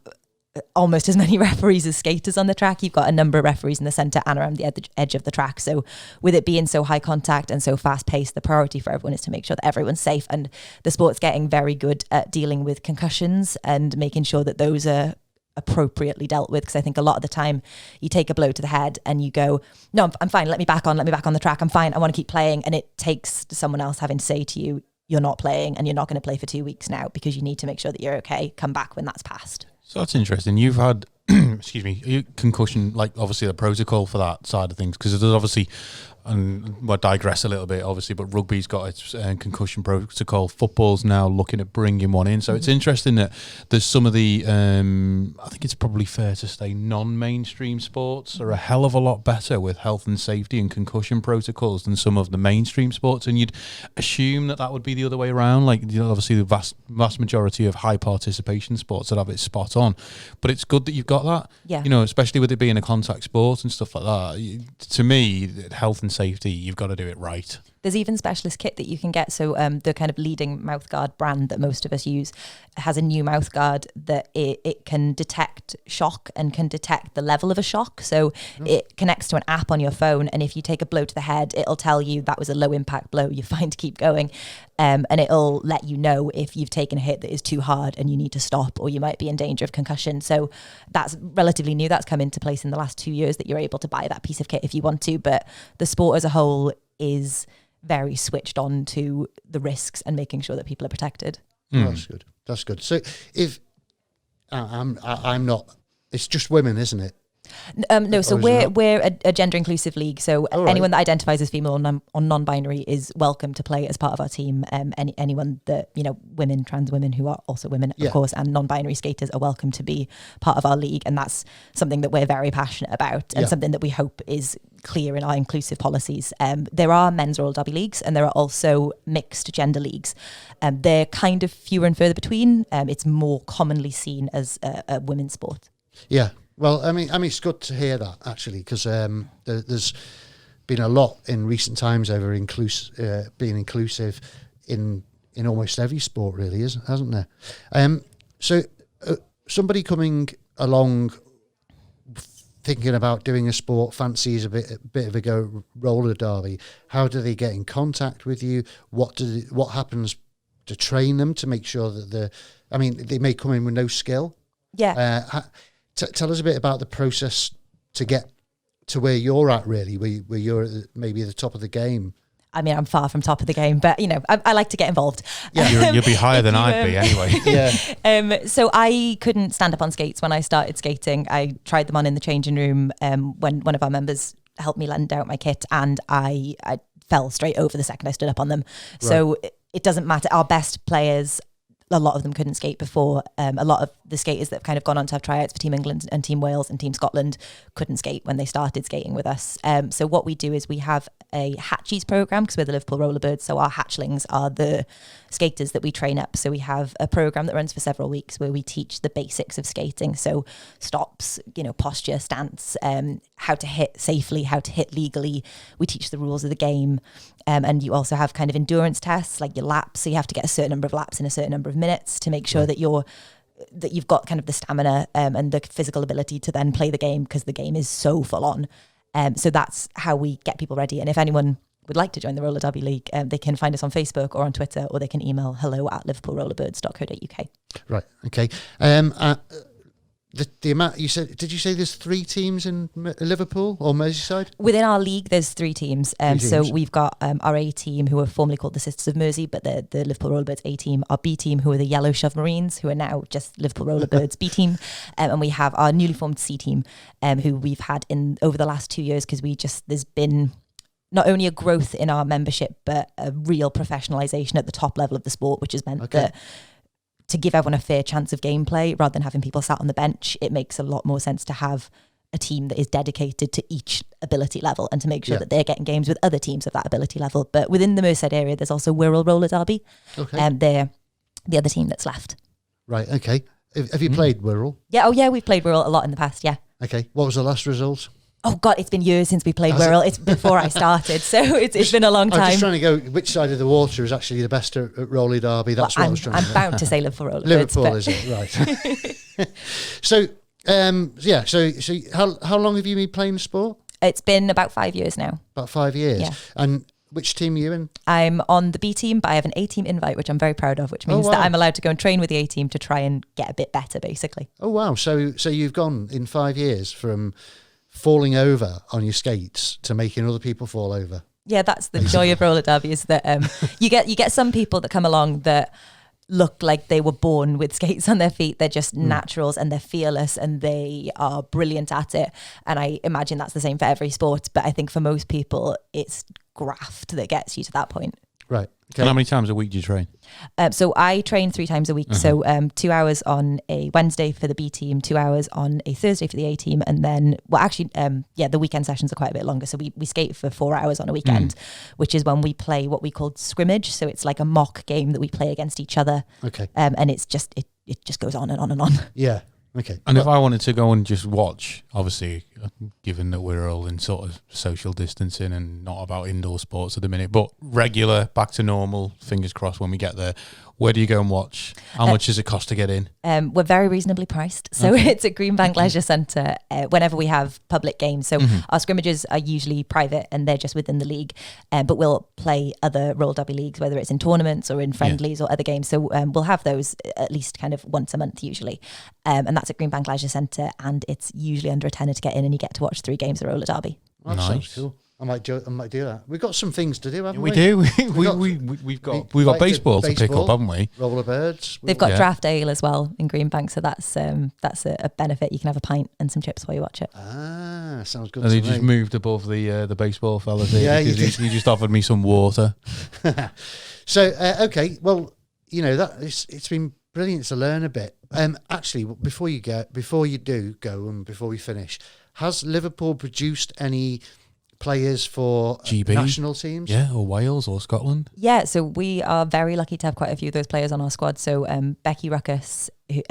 Speaker 3: almost as many referees as skaters on the track. You've got a number of referees in the centre and around the edge of the track. So with it being so high contact and so fast paced, the priority for everyone is to make sure that everyone's safe. And the sport's getting very good at dealing with concussions and making sure that those are appropriately dealt with. Because I think a lot of the time you take a blow to the head and you go, no, I'm fine. Let me back on the track. I'm fine. I want to keep playing. And it takes someone else having to say to you, you're not playing and you're not going to play for 2 weeks now, because you need to make sure that you're okay. Come back when that's passed.
Speaker 2: So that's interesting. You've had, concussion, like obviously the protocol for that side of things, because there's obviously I digress a little bit, obviously, but rugby's got its concussion protocol. Football's now looking at bringing one in. So it's interesting that there's some of the, I think it's probably fair to say, non-mainstream sports are a hell of a lot better with health and safety and concussion protocols than some of the mainstream sports. And you'd assume that would be the other way around. Like, obviously, the vast majority of high participation sports that have it spot on. But it's good that you've got that.
Speaker 3: Yeah.
Speaker 2: Especially with it being a contact sport and stuff like that. To me, health and safety, you've got to do it right.
Speaker 3: There's even specialist kit that you can get. So the kind of leading mouthguard brand that most of us use has a new mouthguard that it can detect shock and can detect the level of a shock. So it connects to an app on your phone, and if you take a blow to the head, it'll tell you that was a low impact blow, you're fine to keep going. And it'll let you know if you've taken a hit that is too hard and you need to stop, or you might be in danger of concussion. So that's relatively new. That's come into place in the last 2 years, that you're able to buy that piece of kit if you want to. But the sport as a whole is very switched on to the risks and making sure that people are protected.
Speaker 1: That's good. That's good. So if I'm not, it's just women, isn't it?
Speaker 3: No, so we're a gender inclusive league. So anyone that identifies as female or non-binary is welcome to play as part of our team. Anyone that, women, trans women who are also women, of course, and non-binary skaters are welcome to be part of our league. And that's something that we're very passionate about, and something that we hope is clear in our inclusive policies. There are men's roller derby leagues, and there are also mixed gender leagues. They're kind of fewer and further between. It's more commonly seen as a women's sport.
Speaker 1: Yeah. Well, I mean, it's good to hear that, actually, because there's been a lot in recent times over being inclusive in almost every sport, really, hasn't there? So somebody coming along thinking about doing a sport, fancies a bit of a go roller derby, how do they get in contact with you? What happens to train them to make sure that they may come in with no skill?
Speaker 3: Yeah.
Speaker 1: Tell us a bit about the process to get to where you're at, really, where you're maybe at the top of the game.
Speaker 3: I mean, I'm far from top of the game, but, I like to get involved.
Speaker 1: Yeah.
Speaker 2: You'll be higher than I'd be anyway.
Speaker 1: Yeah.
Speaker 3: So I couldn't stand up on skates when I started skating. I tried them on in the changing room when one of our members helped me lend out my kit, and I fell straight over the second I stood up on them. Right. So it doesn't matter. Our best players, a lot of them couldn't skate before. A lot of the skaters that have kind of gone on to have tryouts for Team England and Team Wales and Team Scotland couldn't skate when they started skating with us. So what we do is we have a Hatchies program, because we're the Liverpool Rollerbirds. So our hatchlings are the skaters that we train up. So we have a program that runs for several weeks where we teach the basics of skating. So stops, posture, stance, how to hit safely, how to hit legally. We teach the rules of the game. And you also have kind of endurance tests, like your laps. So you have to get a certain number of laps in a certain number of minutes to make sure that you've got kind of the stamina and the physical ability to then play the game, because the game is so full on. So that's how we get people ready. And if anyone would like to join the Roller Derby League, they can find us on Facebook or on Twitter, or they can email hello@liverpoolrollerbirds.co.uk.
Speaker 1: Right. Okay. The amount you said, did you say there's 3 teams in Liverpool or Merseyside?
Speaker 3: Within our league, there's 3 teams. So we've got our A team, who are formerly called the Sisters of Mersey, but they're the Liverpool Rollerbirds A team. Our B team, who are the Yellow Shove Marines, who are now just Liverpool Rollerbirds B team. And we have our newly formed C team, who we've had in over the last 2 years, because there's been not only a growth in our membership, but a real professionalisation at the top level of the sport, which has meant that to give everyone a fair chance of gameplay, rather than having people sat on the bench, it makes a lot more sense to have a team that is dedicated to each ability level, and to make sure that they're getting games with other teams of that ability level. But within the Merseyside area, there's also Wirral Roller Derby. And they're the other team that's left. Right,
Speaker 1: okay. Have you played Wirral?
Speaker 3: Yeah, we've played Wirral a lot in the past, yeah.
Speaker 1: Okay, what was the last result?
Speaker 3: Oh God, it's been years since we played Wirral. It's before I started, so it's been a long time.
Speaker 1: I'm just trying to go which side of the water is actually the best at roller derby. That's what I was trying to do.
Speaker 3: I'm bound to say Liverpool Rollerbirds.
Speaker 1: Liverpool, is it? Right. So how long have you been playing the sport?
Speaker 3: It's been about 5 years now.
Speaker 1: About 5 years?
Speaker 3: Yeah.
Speaker 1: And which team are you in?
Speaker 3: I'm on the B team, but I have an A team invite, which I'm very proud of, which means that I'm allowed to go and train with the A team to try and get a bit better, basically.
Speaker 1: Oh, wow. So you've gone in 5 years from falling over on your skates to making other people fall over.
Speaker 3: Yeah, that's the joy of roller derby, is that you get some people that come along that look like they were born with skates on their feet. They're just naturals, and they're fearless, and they are brilliant at it. And I imagine that's the same for every sport. But I think for most people, it's graft that gets you to that point.
Speaker 1: Right. Okay.
Speaker 2: And how many times a week do you train?
Speaker 3: So I train 3 times a week. So 2 hours on a Wednesday for the B team, 2 hours on a Thursday for the A team. And then, the weekend sessions are quite a bit longer. So we skate for 4 hours on a weekend, which is when we play what we call scrimmage. So it's like a mock game that we play against each other.
Speaker 1: Okay.
Speaker 3: And it's just, it just goes on and on and on.
Speaker 1: Yeah. Okay.
Speaker 2: And if I wanted to go and just watch, obviously, given that we're all in sort of social distancing and not about indoor sports at the minute, but regular, back to normal, fingers crossed when we get there, where do you go and watch? How much does it cost to get in?
Speaker 3: We're very reasonably priced. So it's at Greenbank Leisure Centre whenever we have public games. So our scrimmages are usually private and they're just within the league. But we'll play other roller derby leagues, whether it's in tournaments or in friendlies or other games. So we'll have those at least kind of once a month usually. And that's at Greenbank Leisure Centre. And it's usually under a tenner to get in, and you get to watch 3 games of roller derby.
Speaker 1: Well, that sounds cool. I might do that. We've got some things to do, haven't we?
Speaker 2: We do. We've got baseball to pick up, haven't we?
Speaker 1: Rollerbirds.
Speaker 3: They've got draft ale as well in Greenbank, so that's a benefit. You can have a pint and some chips while you watch it.
Speaker 1: Ah, sounds good.
Speaker 2: And he just moved above the baseball fellas here.
Speaker 1: Yeah,
Speaker 2: because he just offered me some water.
Speaker 1: So okay, well, it's been brilliant to learn a bit. Actually, before you do go, and before we finish, has Liverpool produced any players for
Speaker 2: GB
Speaker 1: national teams?
Speaker 2: Yeah, or Wales or Scotland?
Speaker 3: Yeah, so we are very lucky to have quite a few of those players on our squad. So Becky Ruckus,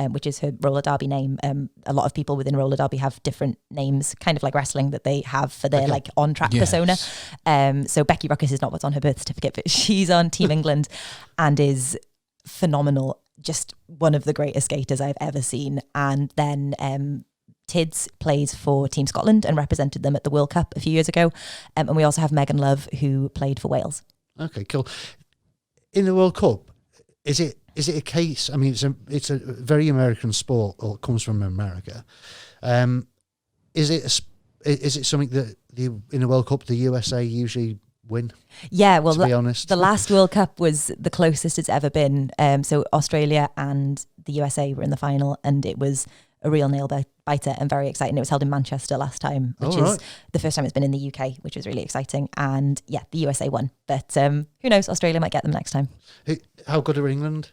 Speaker 3: which is her roller derby name, a lot of people within roller derby have different names, kind of like wrestling, that they have for their like on-track persona. So Becky Ruckus is not what's on her birth certificate, but she's on Team England and is phenomenal. Just one of the greatest skaters I've ever seen. And then Tids plays for Team Scotland and represented them at the World Cup a few years ago. And we also have Megan Love, who played for Wales. Okay,
Speaker 1: cool. In the World Cup, is it a case? I mean, it's a very American sport, or it comes from America. Is it something that in the World Cup the USA usually win?
Speaker 3: Yeah, well,
Speaker 1: to be honest,
Speaker 3: the last World Cup was the closest it's ever been. So Australia and the USA were in the final, and it was a real nail biter and very exciting. It was held in Manchester last time, which is the first time it's been in the UK, which was really exciting. And yeah, the USA won, but who knows? Australia might get them next time.
Speaker 1: How good are England?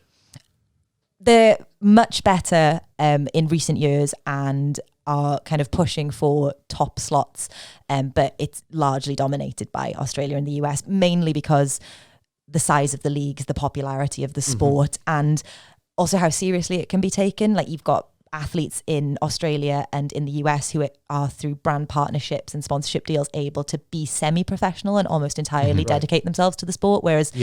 Speaker 3: They're much better in recent years and are kind of pushing for top slots, but it's largely dominated by Australia and the US, mainly because the size of the leagues, the popularity of the sport, and also how seriously it can be taken. Like, you've got athletes in Australia and in the US who are, through brand partnerships and sponsorship deals, able to be semi-professional and almost entirely dedicate themselves to the sport, whereas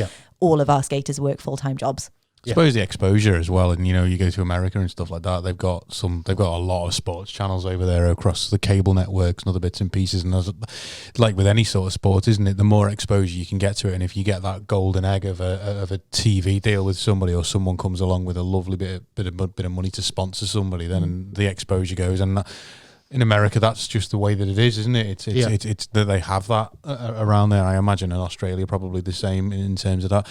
Speaker 3: all of our skaters work full-time jobs.
Speaker 2: I suppose the exposure as well, and you go to America and stuff like that. They've got a lot of sports channels over there across the cable networks and other bits and pieces. And like with any sort of sport, isn't it? The more exposure you can get to it, and if you get that golden egg of a TV deal with somebody, or someone comes along with a lovely bit of money to sponsor somebody, then the exposure goes. And in America, that's just the way that it is, isn't it? It's that they have that around there. I imagine in Australia probably the same in terms of that.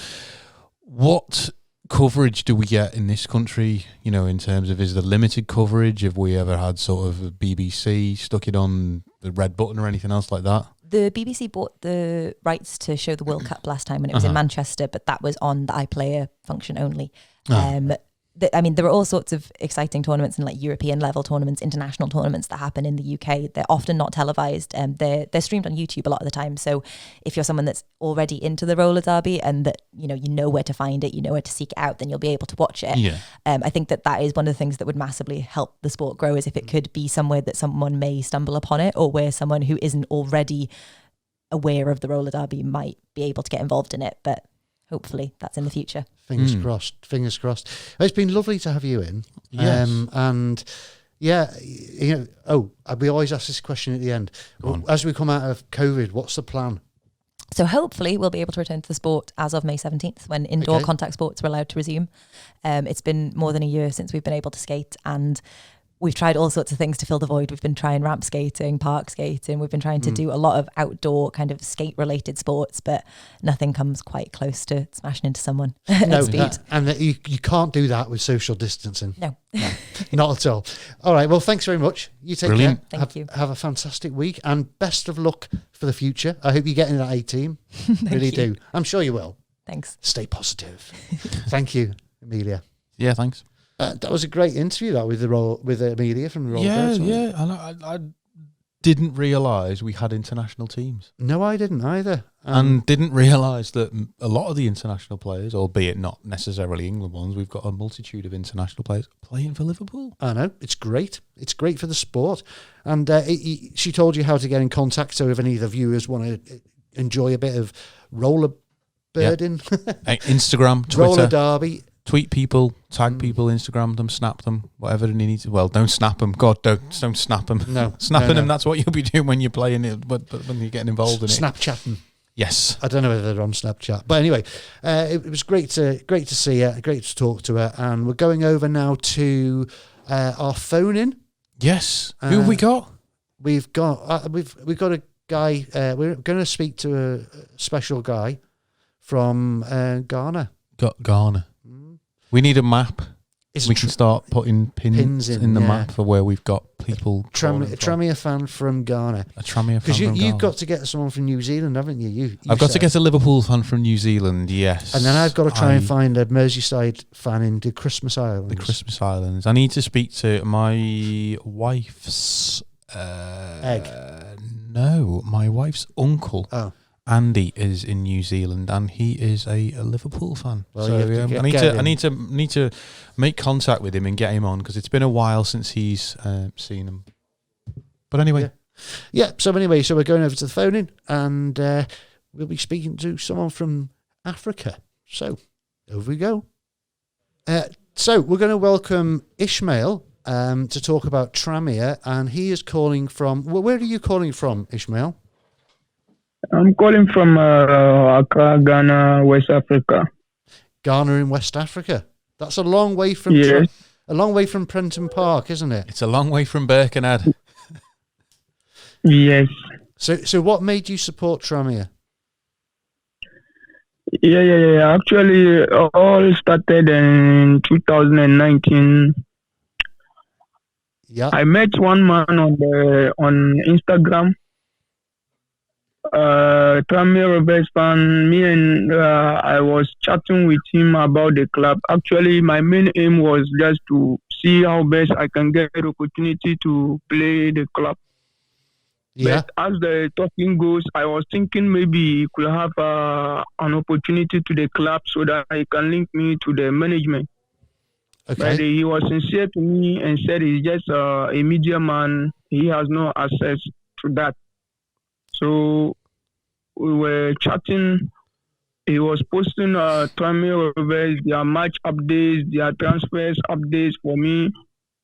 Speaker 2: What coverage do we get in this country, in terms of, is there limited coverage? Have we ever had sort of BBC stuck it on the red button or anything else like that?
Speaker 3: The BBC bought the rights to show the World Cup last time when it was in Manchester, but that was on the iPlayer function only. There are all sorts of exciting tournaments and like European level tournaments, international tournaments that happen in the UK. They're often not televised. They're streamed on YouTube a lot of the time. So if you're someone that's already into the roller derby and that you know where to find it, you know where to seek it out, then you'll be able to watch it. Yeah. I think that is one of the things that would massively help the sport grow, is if it could be somewhere that someone may stumble upon it, or where someone who isn't already aware of the roller derby might be able to get involved in it. But hopefully that's in the future.
Speaker 1: Fingers crossed. Fingers crossed. It's been lovely to have you in.
Speaker 2: Yes.
Speaker 1: And yeah, we always ask this question at the end. As we come out of COVID, what's the plan?
Speaker 3: So hopefully we'll be able to return to the sport as of May 17th, when indoor contact sports are allowed to resume. It's been more than a year since we've been able to skate, and we've tried all sorts of things to fill the void. We've been trying ramp skating, park skating. We've been trying to do a lot of outdoor kind of skate related sports, but nothing comes quite close to smashing into someone at speed.
Speaker 1: And you can't do that with social distancing.
Speaker 3: No.
Speaker 1: Not at all. All right. Well, thanks very much. You take
Speaker 2: Brilliant.
Speaker 1: care.
Speaker 3: Thank you.
Speaker 1: Have a fantastic week and best of luck for the future. I hope you get in that A team. Really do. I'm sure you will.
Speaker 3: Thanks.
Speaker 1: Stay positive. Thank you, Amelia.
Speaker 2: Yeah, thanks.
Speaker 1: That was a great interview, that, with Amelia from the Roll
Speaker 2: Yeah,
Speaker 1: Birds, wasn't it?
Speaker 2: yeah. And I didn't realise we had international teams.
Speaker 1: No, I didn't either.
Speaker 2: And didn't realise that a lot of the international players, albeit not necessarily England ones, we've got a multitude of international players playing for Liverpool.
Speaker 1: I know. It's great. It's great for the sport. And she told you how to get in contact, so if any of the viewers want to enjoy a bit of roller birding.
Speaker 2: Instagram, Twitter.
Speaker 1: Roller derby.
Speaker 2: Tweet people, tag people, Instagram them, snap them, whatever they need to. Well, don't snap them. God, don't snap them.
Speaker 1: No.
Speaker 2: Snapping
Speaker 1: no.
Speaker 2: them, that's what you'll be doing when you're playing it, but when you're getting involved in it.
Speaker 1: Snapchatting.
Speaker 2: Yes.
Speaker 1: I don't know whether they're on Snapchat. But anyway, it was great to see her, great to talk to her. And we're going over now to our phone-in.
Speaker 2: Yes. Who have we got?
Speaker 1: We've got a guy, we're going to speak to a special guy from Ghana.
Speaker 2: Got Ghana. We need a map. We can start putting pins in the map for where we've got people.
Speaker 1: Tranmere fan from Ghana.
Speaker 2: A Tranmere fan
Speaker 1: Because
Speaker 2: from Ghana.
Speaker 1: you've got to get someone from New Zealand, haven't you?
Speaker 2: I've got to get a Liverpool fan from New Zealand, yes.
Speaker 1: And then I've got to try and find a Merseyside fan in the Christmas Islands.
Speaker 2: The Christmas Islands. I need to speak to my wife's...
Speaker 1: Egg?
Speaker 2: No, my wife's uncle.
Speaker 1: Oh.
Speaker 2: Andy is in New Zealand, and he is a Liverpool fan.
Speaker 1: Well,
Speaker 2: so
Speaker 1: I
Speaker 2: need to make contact with him and get him on, because it's been a while since he's seen him. But anyway,
Speaker 1: yeah. So we're going over to the phone in, and we'll be speaking to someone from Africa. So over we go. So we're going to welcome Ishmael to talk about Tranmere, and he is calling from. Well, where are you calling from, Ishmael?
Speaker 4: I'm calling from Accra, Ghana, West Africa.
Speaker 1: Ghana in West Africa. That's a long way from a long way from Prenton Park, isn't it?
Speaker 2: it's a long way from Birkenhead.
Speaker 4: Yes.
Speaker 1: So what made you support Tranmere?
Speaker 4: Yeah. Actually, all started in 2019.
Speaker 1: Yeah.
Speaker 4: I met one man on Instagram. Tranmere Rovers fan. Me and I was chatting with him about the club. Actually, my main aim was just to see how best I can get the opportunity to play the club.
Speaker 1: Yeah.
Speaker 4: But as the talking goes, I was thinking maybe he could have an opportunity to the club so that he can link me to the management.
Speaker 1: Okay.
Speaker 4: But he was sincere to me and said he's just a media man. He has no access to that. So we were chatting. He was posting Tranmere Rovers, their match updates, their transfers updates for me.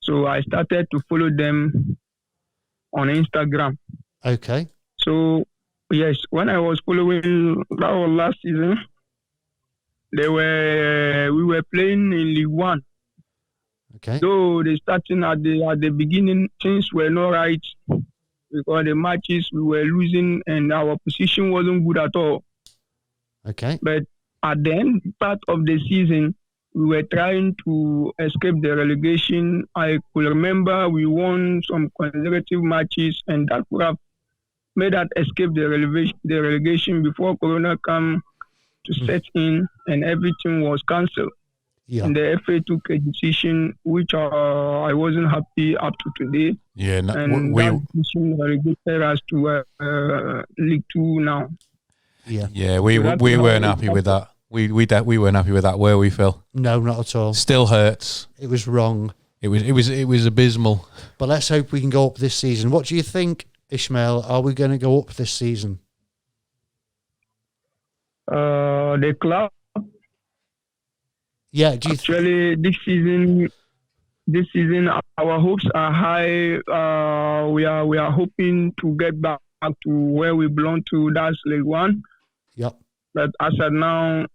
Speaker 4: So I started to follow them on Instagram.
Speaker 1: Okay.
Speaker 4: So yes, when I was following, that was last season. We were playing in League One.
Speaker 1: Okay.
Speaker 4: So they starting at the beginning, things were not right because the matches we were losing and our position wasn't good at all.
Speaker 1: Okay.
Speaker 4: But at the end part of the season, we were trying to escape the relegation. I could remember we won some consecutive matches, and that would have made us escape the relegation before Corona came to set in, and everything was cancelled.
Speaker 1: Yeah.
Speaker 4: And the FA took a decision which I wasn't happy up to today.
Speaker 2: Yeah, no,
Speaker 4: And that decision relegated us to League 2 now.
Speaker 2: Yeah, we weren't happy with that. We weren't happy with that, were we, Phil?
Speaker 1: No, not at all.
Speaker 2: Still hurts.
Speaker 1: It was wrong.
Speaker 2: It was abysmal.
Speaker 1: But let's hope we can go up this season. What do you think, Ishmael? Are we going to go up this season?
Speaker 4: The club.
Speaker 1: Yeah. Do you
Speaker 4: Actually, this season, our hopes are high. We are hoping to get back to where we belong to. That's League One.
Speaker 1: Yep.
Speaker 4: But as of now,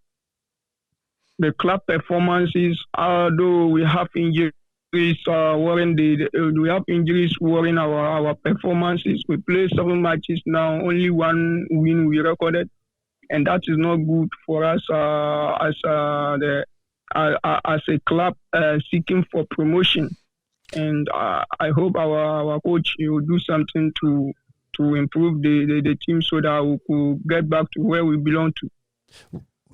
Speaker 4: the club performances, although we have injuries worrying we have injuries worrying our performances. We play 7 matches now, only one win we recorded, and that is not good for us as a club seeking for promotion. And I hope our coach will do something to improve the team so that we could get back to where we belong to.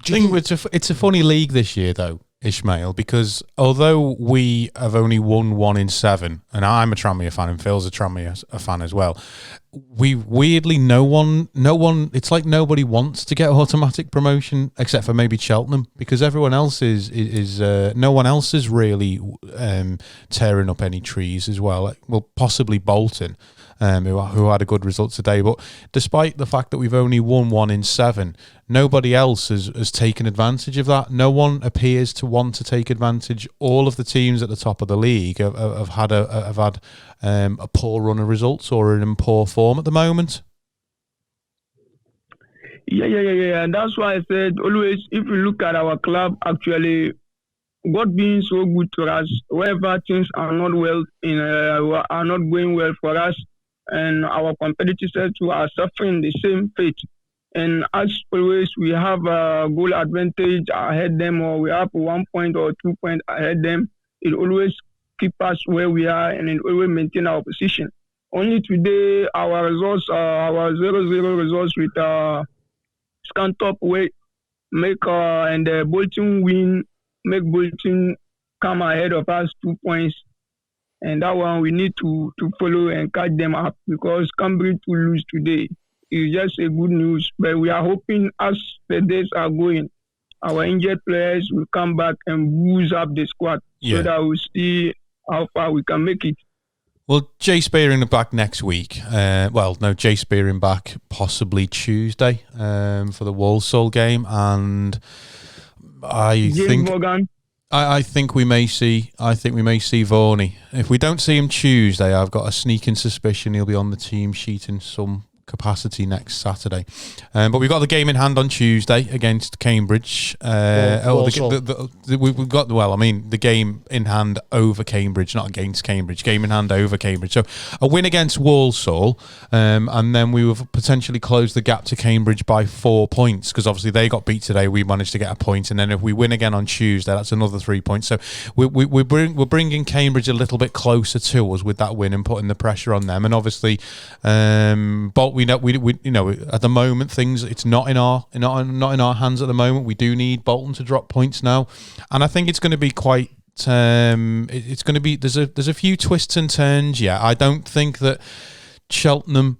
Speaker 2: Do you think it's a funny league this year, though, Ishmael? Because although we have only won 1 in 7, and I'm a Tranmere fan, and Phil's a Tranmere fan as well, we weirdly no one. It's like nobody wants to get automatic promotion except for maybe Cheltenham, because everyone else is no one else is really tearing up any trees as well. Well, possibly Bolton. Who had a good result today. But despite the fact that we've only won 1 in 7, nobody else has taken advantage of that. No one appears to want to take advantage. All of the teams at the top of the league have had a poor run of results or are in poor form at the moment.
Speaker 4: Yeah. And that's why I said always, if you look at our club, actually, God being so good to us, wherever things are not going well for us, and our competitors too are suffering the same fate. And as always, we have a goal advantage ahead them, or we have 1 point or 2 points ahead them. It always keep us where we are, and it always maintain our position. Only today, our results, our 0-0 results with Scantop and the Bolton win, make Bolton come ahead of us 2 points. And that one we need to follow and catch them up, because Cambridge to lose today is just a good news. But we are hoping as the days are going, our injured players will come back and boost up the squad so that we'll see how far we can make it.
Speaker 2: Well, Jay Spearing back next week. Jay Spearing back possibly Tuesday for the Walsall game, and I think we may see Varney. If we don't see him Tuesday, I've got a sneaking suspicion he'll be on the team sheet in some capacity next Saturday. But we've got the game in hand on Tuesday against Cambridge. We've got the game in hand over Cambridge, not against Cambridge. Game in hand over Cambridge. So a win against Walsall, and then we will potentially close the gap to Cambridge by 4 points, because obviously they got beat today. We managed to get a point, and then if we win again on Tuesday, that's another 3 points. So we're bringing Cambridge a little bit closer to us with that win and putting the pressure on them. And obviously, we know at the moment it's not in our hands at the moment. We do need Bolton to drop points now, and I think it's going to be quite. It's going to be there's a few twists and turns. Yeah, I don't think that Cheltenham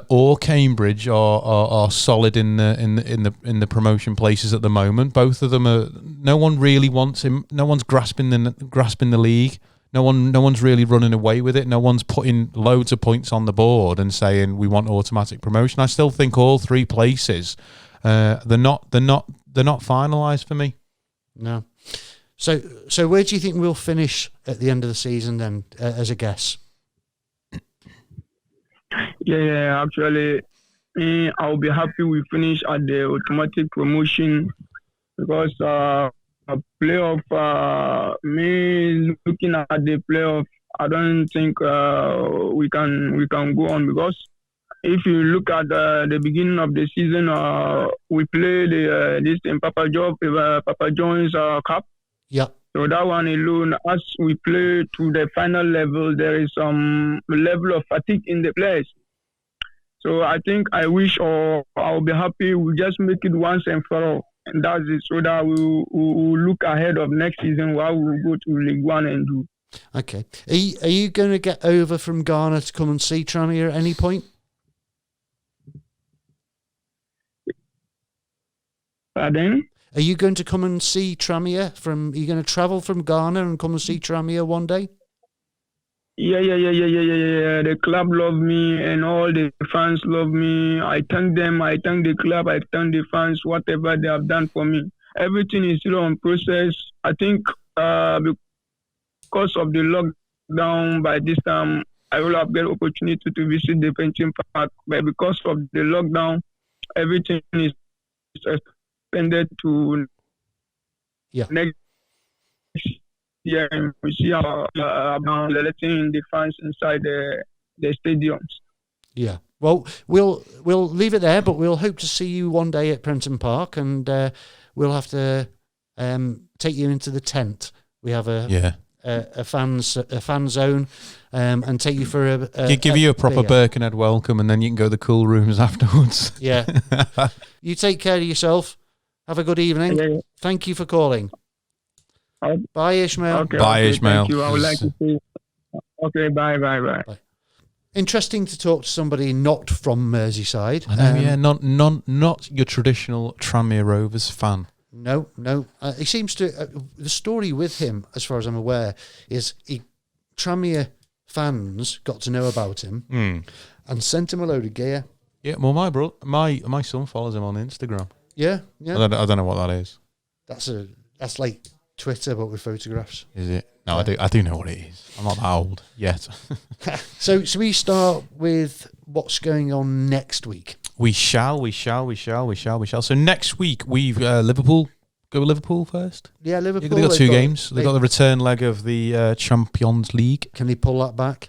Speaker 2: or Cambridge are solid in the promotion places at the moment. Both of them are. No one really wants him. No one's grasping the league. No one's really running away with it. No one's putting loads of points on the board and saying we want automatic promotion. I still think all 3 places they're not finalised for me.
Speaker 1: No. So where do you think we'll finish at the end of the season then, as a guess?
Speaker 4: Yeah. Actually, I'll be happy we finish at the automatic promotion, because playoff, me looking at the playoff, I don't think we can go on, because if you look at the beginning of the season, we played this in Papa John's Cup.
Speaker 1: Yeah.
Speaker 4: So that one alone, as we play to the final level, there is some level of fatigue in the players. So I think I'll be happy we just make it once and for all. And that's it, so that we'll look ahead of next season while we'll go to League One and do.
Speaker 1: Okay. Are you going to get over from Ghana to come and see Tranmere at any point?
Speaker 4: Pardon?
Speaker 1: Are you going to come and see Tranmere are you going to travel from Ghana and come and see Tranmere one day?
Speaker 4: Yeah. The club love me, and all the fans love me. I thank them. I thank the club. I thank the fans, whatever they have done for me. Everything is still on process. I think because of the lockdown, by this time, I will have get opportunity to visit the painting park. But because of the lockdown, everything is suspended to next Yeah, we see about letting the fans inside the stadiums.
Speaker 1: Yeah. Well, we'll leave it there, but we'll hope to see you one day at Prenton Park, and we'll have to take you into the tent. We have a fan zone, and take you for
Speaker 2: give you a proper Birkenhead welcome, and then you can go to the cool rooms afterwards.
Speaker 1: Yeah. You take care of yourself. Have a good evening.
Speaker 4: Yeah.
Speaker 1: Thank you for calling. Bye, Ishmael.
Speaker 4: Okay,
Speaker 2: Bye, Ishmael.
Speaker 4: Thank you. I would like to say. Okay, bye.
Speaker 1: Interesting to talk to somebody not from Merseyside.
Speaker 2: I know, not your traditional Tranmere Rovers fan.
Speaker 1: No. He seems to. The story with him, as far as I'm aware, is Tranmere fans got to know about him and sent him a load of gear.
Speaker 2: Yeah, well, my son follows him on Instagram.
Speaker 1: Yeah.
Speaker 2: I don't know what that is.
Speaker 1: That's like Twitter, but with photographs.
Speaker 2: Is it? No, I do know what it is. I'm not that old yet.
Speaker 1: So we start with what's going on next week.
Speaker 2: We shall. So next week we've Liverpool. Go with Liverpool first.
Speaker 1: Yeah, Liverpool.
Speaker 2: They got two games. They got the return leg of the Champions League.
Speaker 1: Can they pull that back?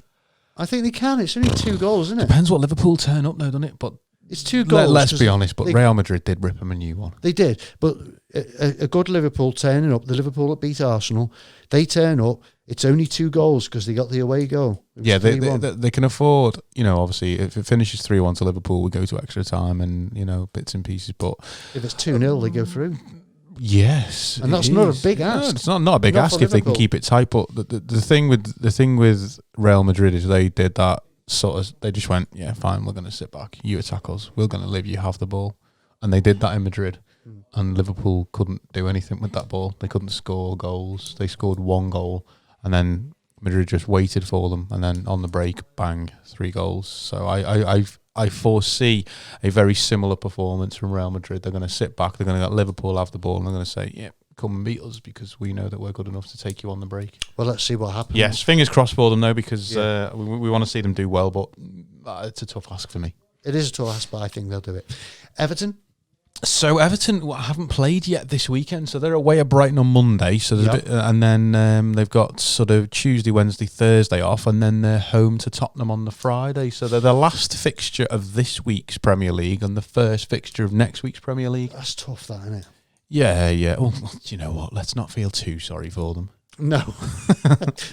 Speaker 1: I think they can. It's only 2 goals, isn't it?
Speaker 2: Depends what Liverpool turn up, though, doesn't it? But
Speaker 1: it's 2 goals.
Speaker 2: Let's be honest. But Real Madrid did rip them a new one.
Speaker 1: They did, but a good Liverpool turning up. The Liverpool that beat Arsenal, they turn up. It's only 2 goals because they got the away goal.
Speaker 2: Yeah, they can afford. Obviously, if it finishes 3-1 to Liverpool, we go to extra time and bits and pieces. But
Speaker 1: if it's 2-0, they go through.
Speaker 2: Yes,
Speaker 1: and that's not a big ask.
Speaker 2: No, it's not a big ask if they can keep it tight. But the thing with Real Madrid is they did that sort of. They just went, yeah, fine, we're going to sit back. You attack us. We're going to leave you have the ball, and they did that in Madrid. And Liverpool couldn't do anything with that ball. They couldn't score goals. They scored 1 goal, and then Madrid just waited for them, and then on the break, bang, 3 goals. So I foresee a very similar performance from Real Madrid. They're going to sit back. They're going to let Liverpool have the ball, and they're going to say, yeah, come and beat us because we know that we're good enough to take you on the break.
Speaker 1: Well, let's see what happens.
Speaker 2: Yes, fingers crossed for them, though, because we want to see them do well, but it's a tough ask for me.
Speaker 1: It is a tough ask, but I think they'll do it. Everton?
Speaker 2: So Everton haven't played yet this weekend, so they're away at Brighton on Monday. So there's a bit, and then they've got sort of Tuesday, Wednesday, Thursday off, and then they're home to Tottenham on the Friday. So they're the last fixture of this week's Premier League and the first fixture of next week's Premier League.
Speaker 1: That's tough, that, isn't it?
Speaker 2: Yeah. Well, you know what? Let's not feel too sorry for them.
Speaker 1: No,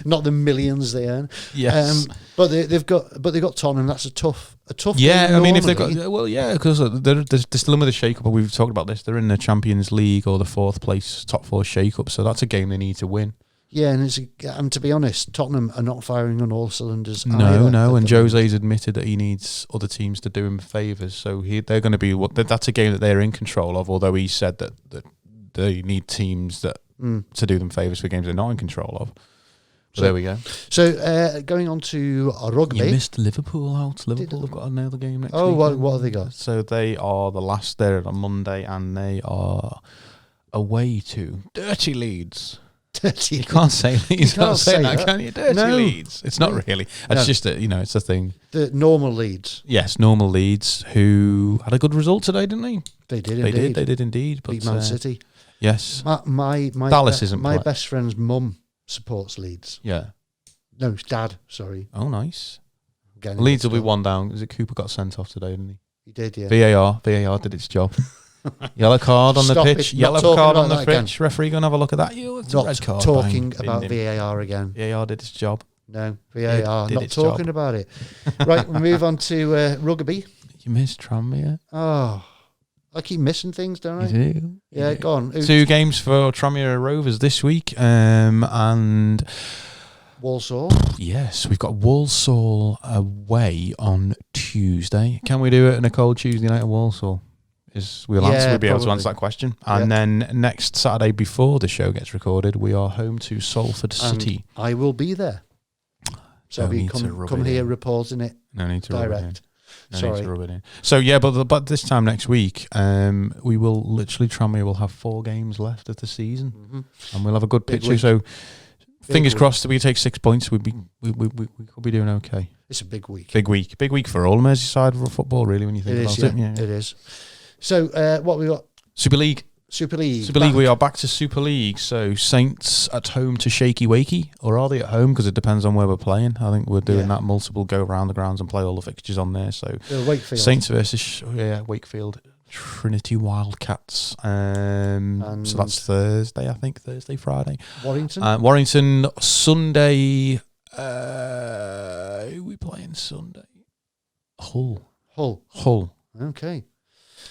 Speaker 1: not the millions they earn.
Speaker 2: Yes,
Speaker 1: but they've got Tottenham. That's a tough.
Speaker 2: Yeah, I mean, if they've got because they're still in with a shake-up. We've talked about this. They're in the Champions League or the 4th place, top 4 shake-up. So that's a game they need to win. Yeah,
Speaker 1: and to be honest, Tottenham are not firing on all cylinders.
Speaker 2: No, and Jose's admitted that he needs other teams to do him favours. So they're going to be that's a game that they're in control of. Although he said that they need teams that. To do them favours for games they're not in control of. So there we go.
Speaker 1: So going on to rugby.
Speaker 2: You missed Liverpool out. Liverpool have got another game next week.
Speaker 1: Oh, what have they got?
Speaker 2: So they are the last there on Monday, and they are away to Dirty Leeds. You can't say Leeds. You can't say that, can you? Dirty Leeds. It's not really. It's just it's a thing.
Speaker 1: The normal Leeds.
Speaker 2: Yes, normal Leeds, who had a good result today, didn't they?
Speaker 1: They did.
Speaker 2: They did indeed.
Speaker 1: Beat Man City.
Speaker 2: Yes.
Speaker 1: My
Speaker 2: Dallas isn't
Speaker 1: my best friend's mum supports Leeds.
Speaker 2: Yeah.
Speaker 1: No, his dad, sorry.
Speaker 2: Oh, nice. Leeds will be 1 down. Is it Cooper got sent off today, didn't he?
Speaker 1: He did, yeah.
Speaker 2: VAR did its job. Yellow card on the pitch. Yellow card on the pitch. Referee going to have a look at that.
Speaker 1: Not red card, talking about VAR again.
Speaker 2: VAR did its job.
Speaker 1: No, VAR, not talking about it. Right, we'll move on to rugby.
Speaker 2: You missed Tranmere.
Speaker 1: Oh, I keep missing things, don't I?
Speaker 2: You do?
Speaker 1: Yeah, go on.
Speaker 2: 2 games for Tranmere Rovers this week, and
Speaker 1: Walsall.
Speaker 2: Yes, we've got Walsall away on Tuesday. Can we do it on a cold Tuesday night at Walsall? We'll be able to answer that question. And then next Saturday, before the show gets recorded, we are home to Salford City.
Speaker 1: I will be there. So I'll be come here reporting it.
Speaker 2: No need to
Speaker 1: direct.
Speaker 2: Rub it in. No need to rub it in. So yeah, but this time next week, we will Tranmere will have 4 games left of the season, and we'll have a good picture. So fingers crossed that we take 6 points. We could be doing okay.
Speaker 1: It's a big week.
Speaker 2: Big week for all Merseyside football, really. When you think about it,
Speaker 1: it is. So what we got?
Speaker 2: Super League.
Speaker 1: Super League.
Speaker 2: Super League, we are back to Super League. So Saints at home to Shaky Wakey, or are they at home? Because it depends on where we're playing. I think we're doing that multiple go around the grounds and play all the fixtures on there. So
Speaker 1: Wakefield.
Speaker 2: Saints versus Wakefield Trinity Wildcats. So that's Thursday, I think. Thursday, Friday.
Speaker 1: Warrington.
Speaker 2: Warrington Sunday. Who are we playing Sunday? Hull.
Speaker 1: Okay.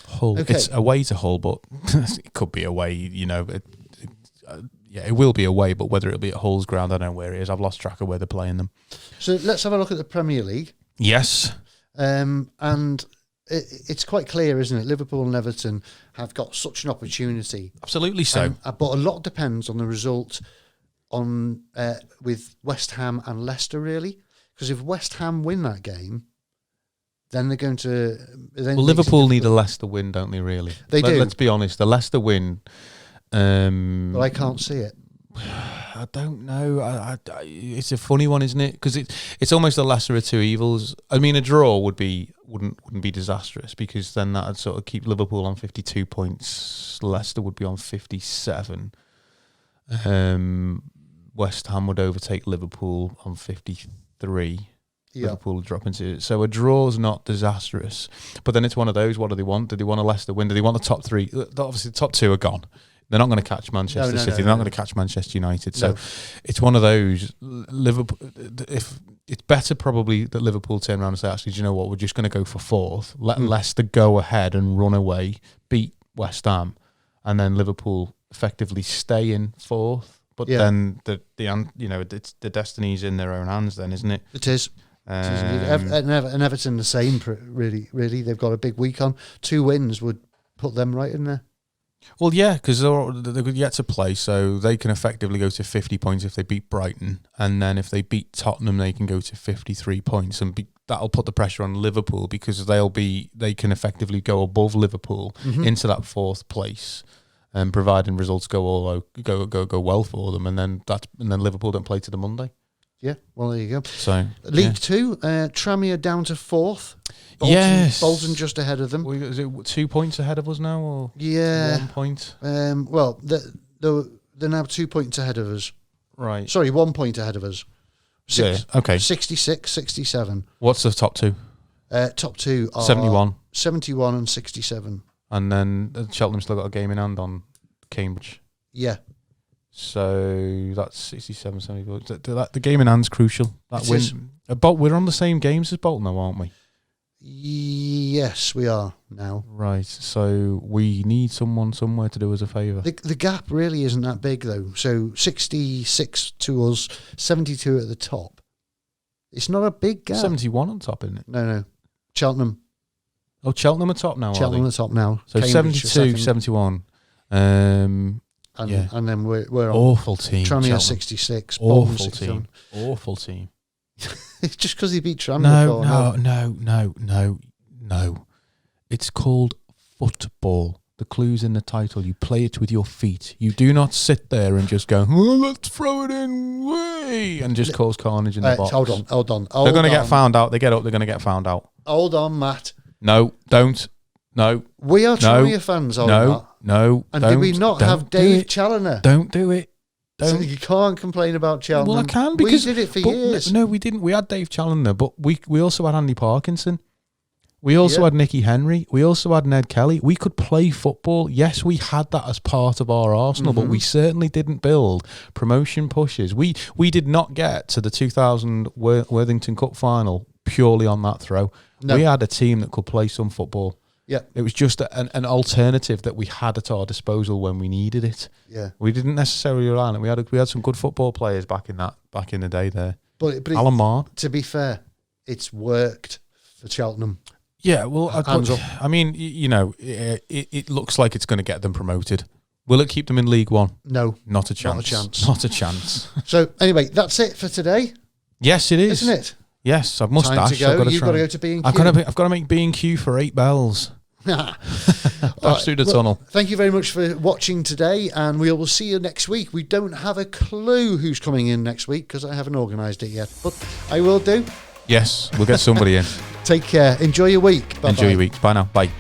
Speaker 2: Hull.
Speaker 1: Okay.
Speaker 2: It's away to Hull, but it could be away. It will be away, but whether it'll be at Hull's ground, I don't know where it is. I've lost track of where they're playing them.
Speaker 1: So let's have a look at the Premier League.
Speaker 2: Yes.
Speaker 1: And it's quite clear, isn't it? Liverpool and Everton have got such an opportunity.
Speaker 2: Absolutely so.
Speaker 1: But a lot depends on the result with West Ham and Leicester, really. Because if West Ham win that game, then they're going to...
Speaker 2: Liverpool need a Leicester win, don't they, really?
Speaker 1: They do.
Speaker 2: Let's be honest. The Leicester win...
Speaker 1: but I can't see it.
Speaker 2: I don't know. It's a funny one, isn't it? Because it's almost the lesser of two evils. I mean, a draw wouldn't be disastrous, because then that'd sort of keep Liverpool on 52 points. Leicester would be on 57. West Ham would overtake Liverpool on 53. Liverpool would drop into it. So a draw's not disastrous. But then it's one of those, what do they want? Do they want a Leicester win? Do they want the top three? Obviously, the top two are gone. They're not going to catch Manchester City. They're not going to catch Manchester United. So it's one of those. Liverpool. If it's better probably that Liverpool turn around and say, actually, do you know what? We're just going to go for fourth. Let Leicester go ahead and run away, beat West Ham, and then Liverpool effectively stay in fourth. But then it's the destiny's in their own hands. Then, isn't it?
Speaker 1: It is. And Everton the same. Really, they've got a big week on. 2 wins would put them right in there.
Speaker 2: Well, yeah, because they're yet to play, so they can effectively go to 50 points if they beat Brighton, and then if they beat Tottenham, they can go to 53 points, and that'll put the pressure on Liverpool, because they can effectively go above Liverpool into that 4th place, and providing results go well for them, and then Liverpool don't play to the Monday.
Speaker 1: Yeah, well, there you go.
Speaker 2: So
Speaker 1: League 2, Tranmere down to 4th. Bolton just ahead of them.
Speaker 2: Is it 2 points ahead of us now, or 1 point?
Speaker 1: Well, they're now 2 points ahead of us.
Speaker 2: Right.
Speaker 1: Sorry, 1 point ahead of us.
Speaker 2: Okay.
Speaker 1: 66, 67.
Speaker 2: What's the top two?
Speaker 1: Top two are 71 and 67.
Speaker 2: And then Cheltenham still got a game in hand on Cambridge.
Speaker 1: Yeah.
Speaker 2: So that's 67, 74. The game in hand's crucial. That
Speaker 1: it
Speaker 2: win.
Speaker 1: Is.
Speaker 2: We're on the same games as Bolton, though, aren't we?
Speaker 1: Yes, we are now.
Speaker 2: Right. So we need someone somewhere to do us a favour.
Speaker 1: The gap really isn't that big, though. So 66 to us, 72 at the top. It's not a big gap.
Speaker 2: 71 on top, isn't it?
Speaker 1: No. Cheltenham.
Speaker 2: Oh, Cheltenham are top now,
Speaker 1: Cheltenham are top now.
Speaker 2: So Cambridge 72, 71. And
Speaker 1: then we're on.
Speaker 2: Awful team.
Speaker 1: Tranmere 66.
Speaker 2: Awful team. Awful team.
Speaker 1: It's just because he beat Tranmere.
Speaker 2: No. It's called football. The clue's in the title. You play it with your feet. You do not sit there and just go, let's throw it in, way, and just cause carnage in the box.
Speaker 1: Hold on.
Speaker 2: They're going to get found out. They get up, they're going to get found out.
Speaker 1: Hold on, Matt.
Speaker 2: No, don't. No.
Speaker 1: We are Tranmere fans, are we not?
Speaker 2: No.
Speaker 1: And did we not have Dave Challoner?
Speaker 2: Don't do it.
Speaker 1: So you can't complain about Cheltenham.
Speaker 2: Well, I can, because
Speaker 1: we did it for years.
Speaker 2: No, we didn't. We had Dave Challoner, but we also had Andy Parkinson. We also had Nicky Henry. We also had Ned Kelly. We could play football. Yes, we had that as part of our arsenal, but we certainly didn't build promotion pushes. We did not get to the 2000 Worthington Cup final purely on that throw. No. We had a team that could play some football.
Speaker 1: Yeah,
Speaker 2: it was just an alternative that we had at our disposal when we needed it.
Speaker 1: Yeah,
Speaker 2: we didn't necessarily rely on it. We had some good football players back in the day there.
Speaker 1: But
Speaker 2: Alan Marr.
Speaker 1: To be fair, it's worked for Cheltenham.
Speaker 2: Yeah, well, I mean, it looks like it's going to get them promoted. Will it keep them in League One?
Speaker 1: No,
Speaker 2: not a chance. Not a chance.
Speaker 1: So anyway, that's it for today.
Speaker 2: Yes, it is,
Speaker 1: isn't it?
Speaker 2: Yes, I've mustache.
Speaker 1: Time to go. You've got to go to B&Q.
Speaker 2: I've got to make B&Q for 8 bells. Pass through the tunnel.
Speaker 1: Thank you very much for watching today, and we will see you next week. We don't have a clue who's coming in next week because I haven't organised it yet, but I will do.
Speaker 2: Yes, we'll get somebody in.
Speaker 1: Take care. Enjoy your week. Bye-bye.
Speaker 2: Enjoy your week. Bye now. Bye.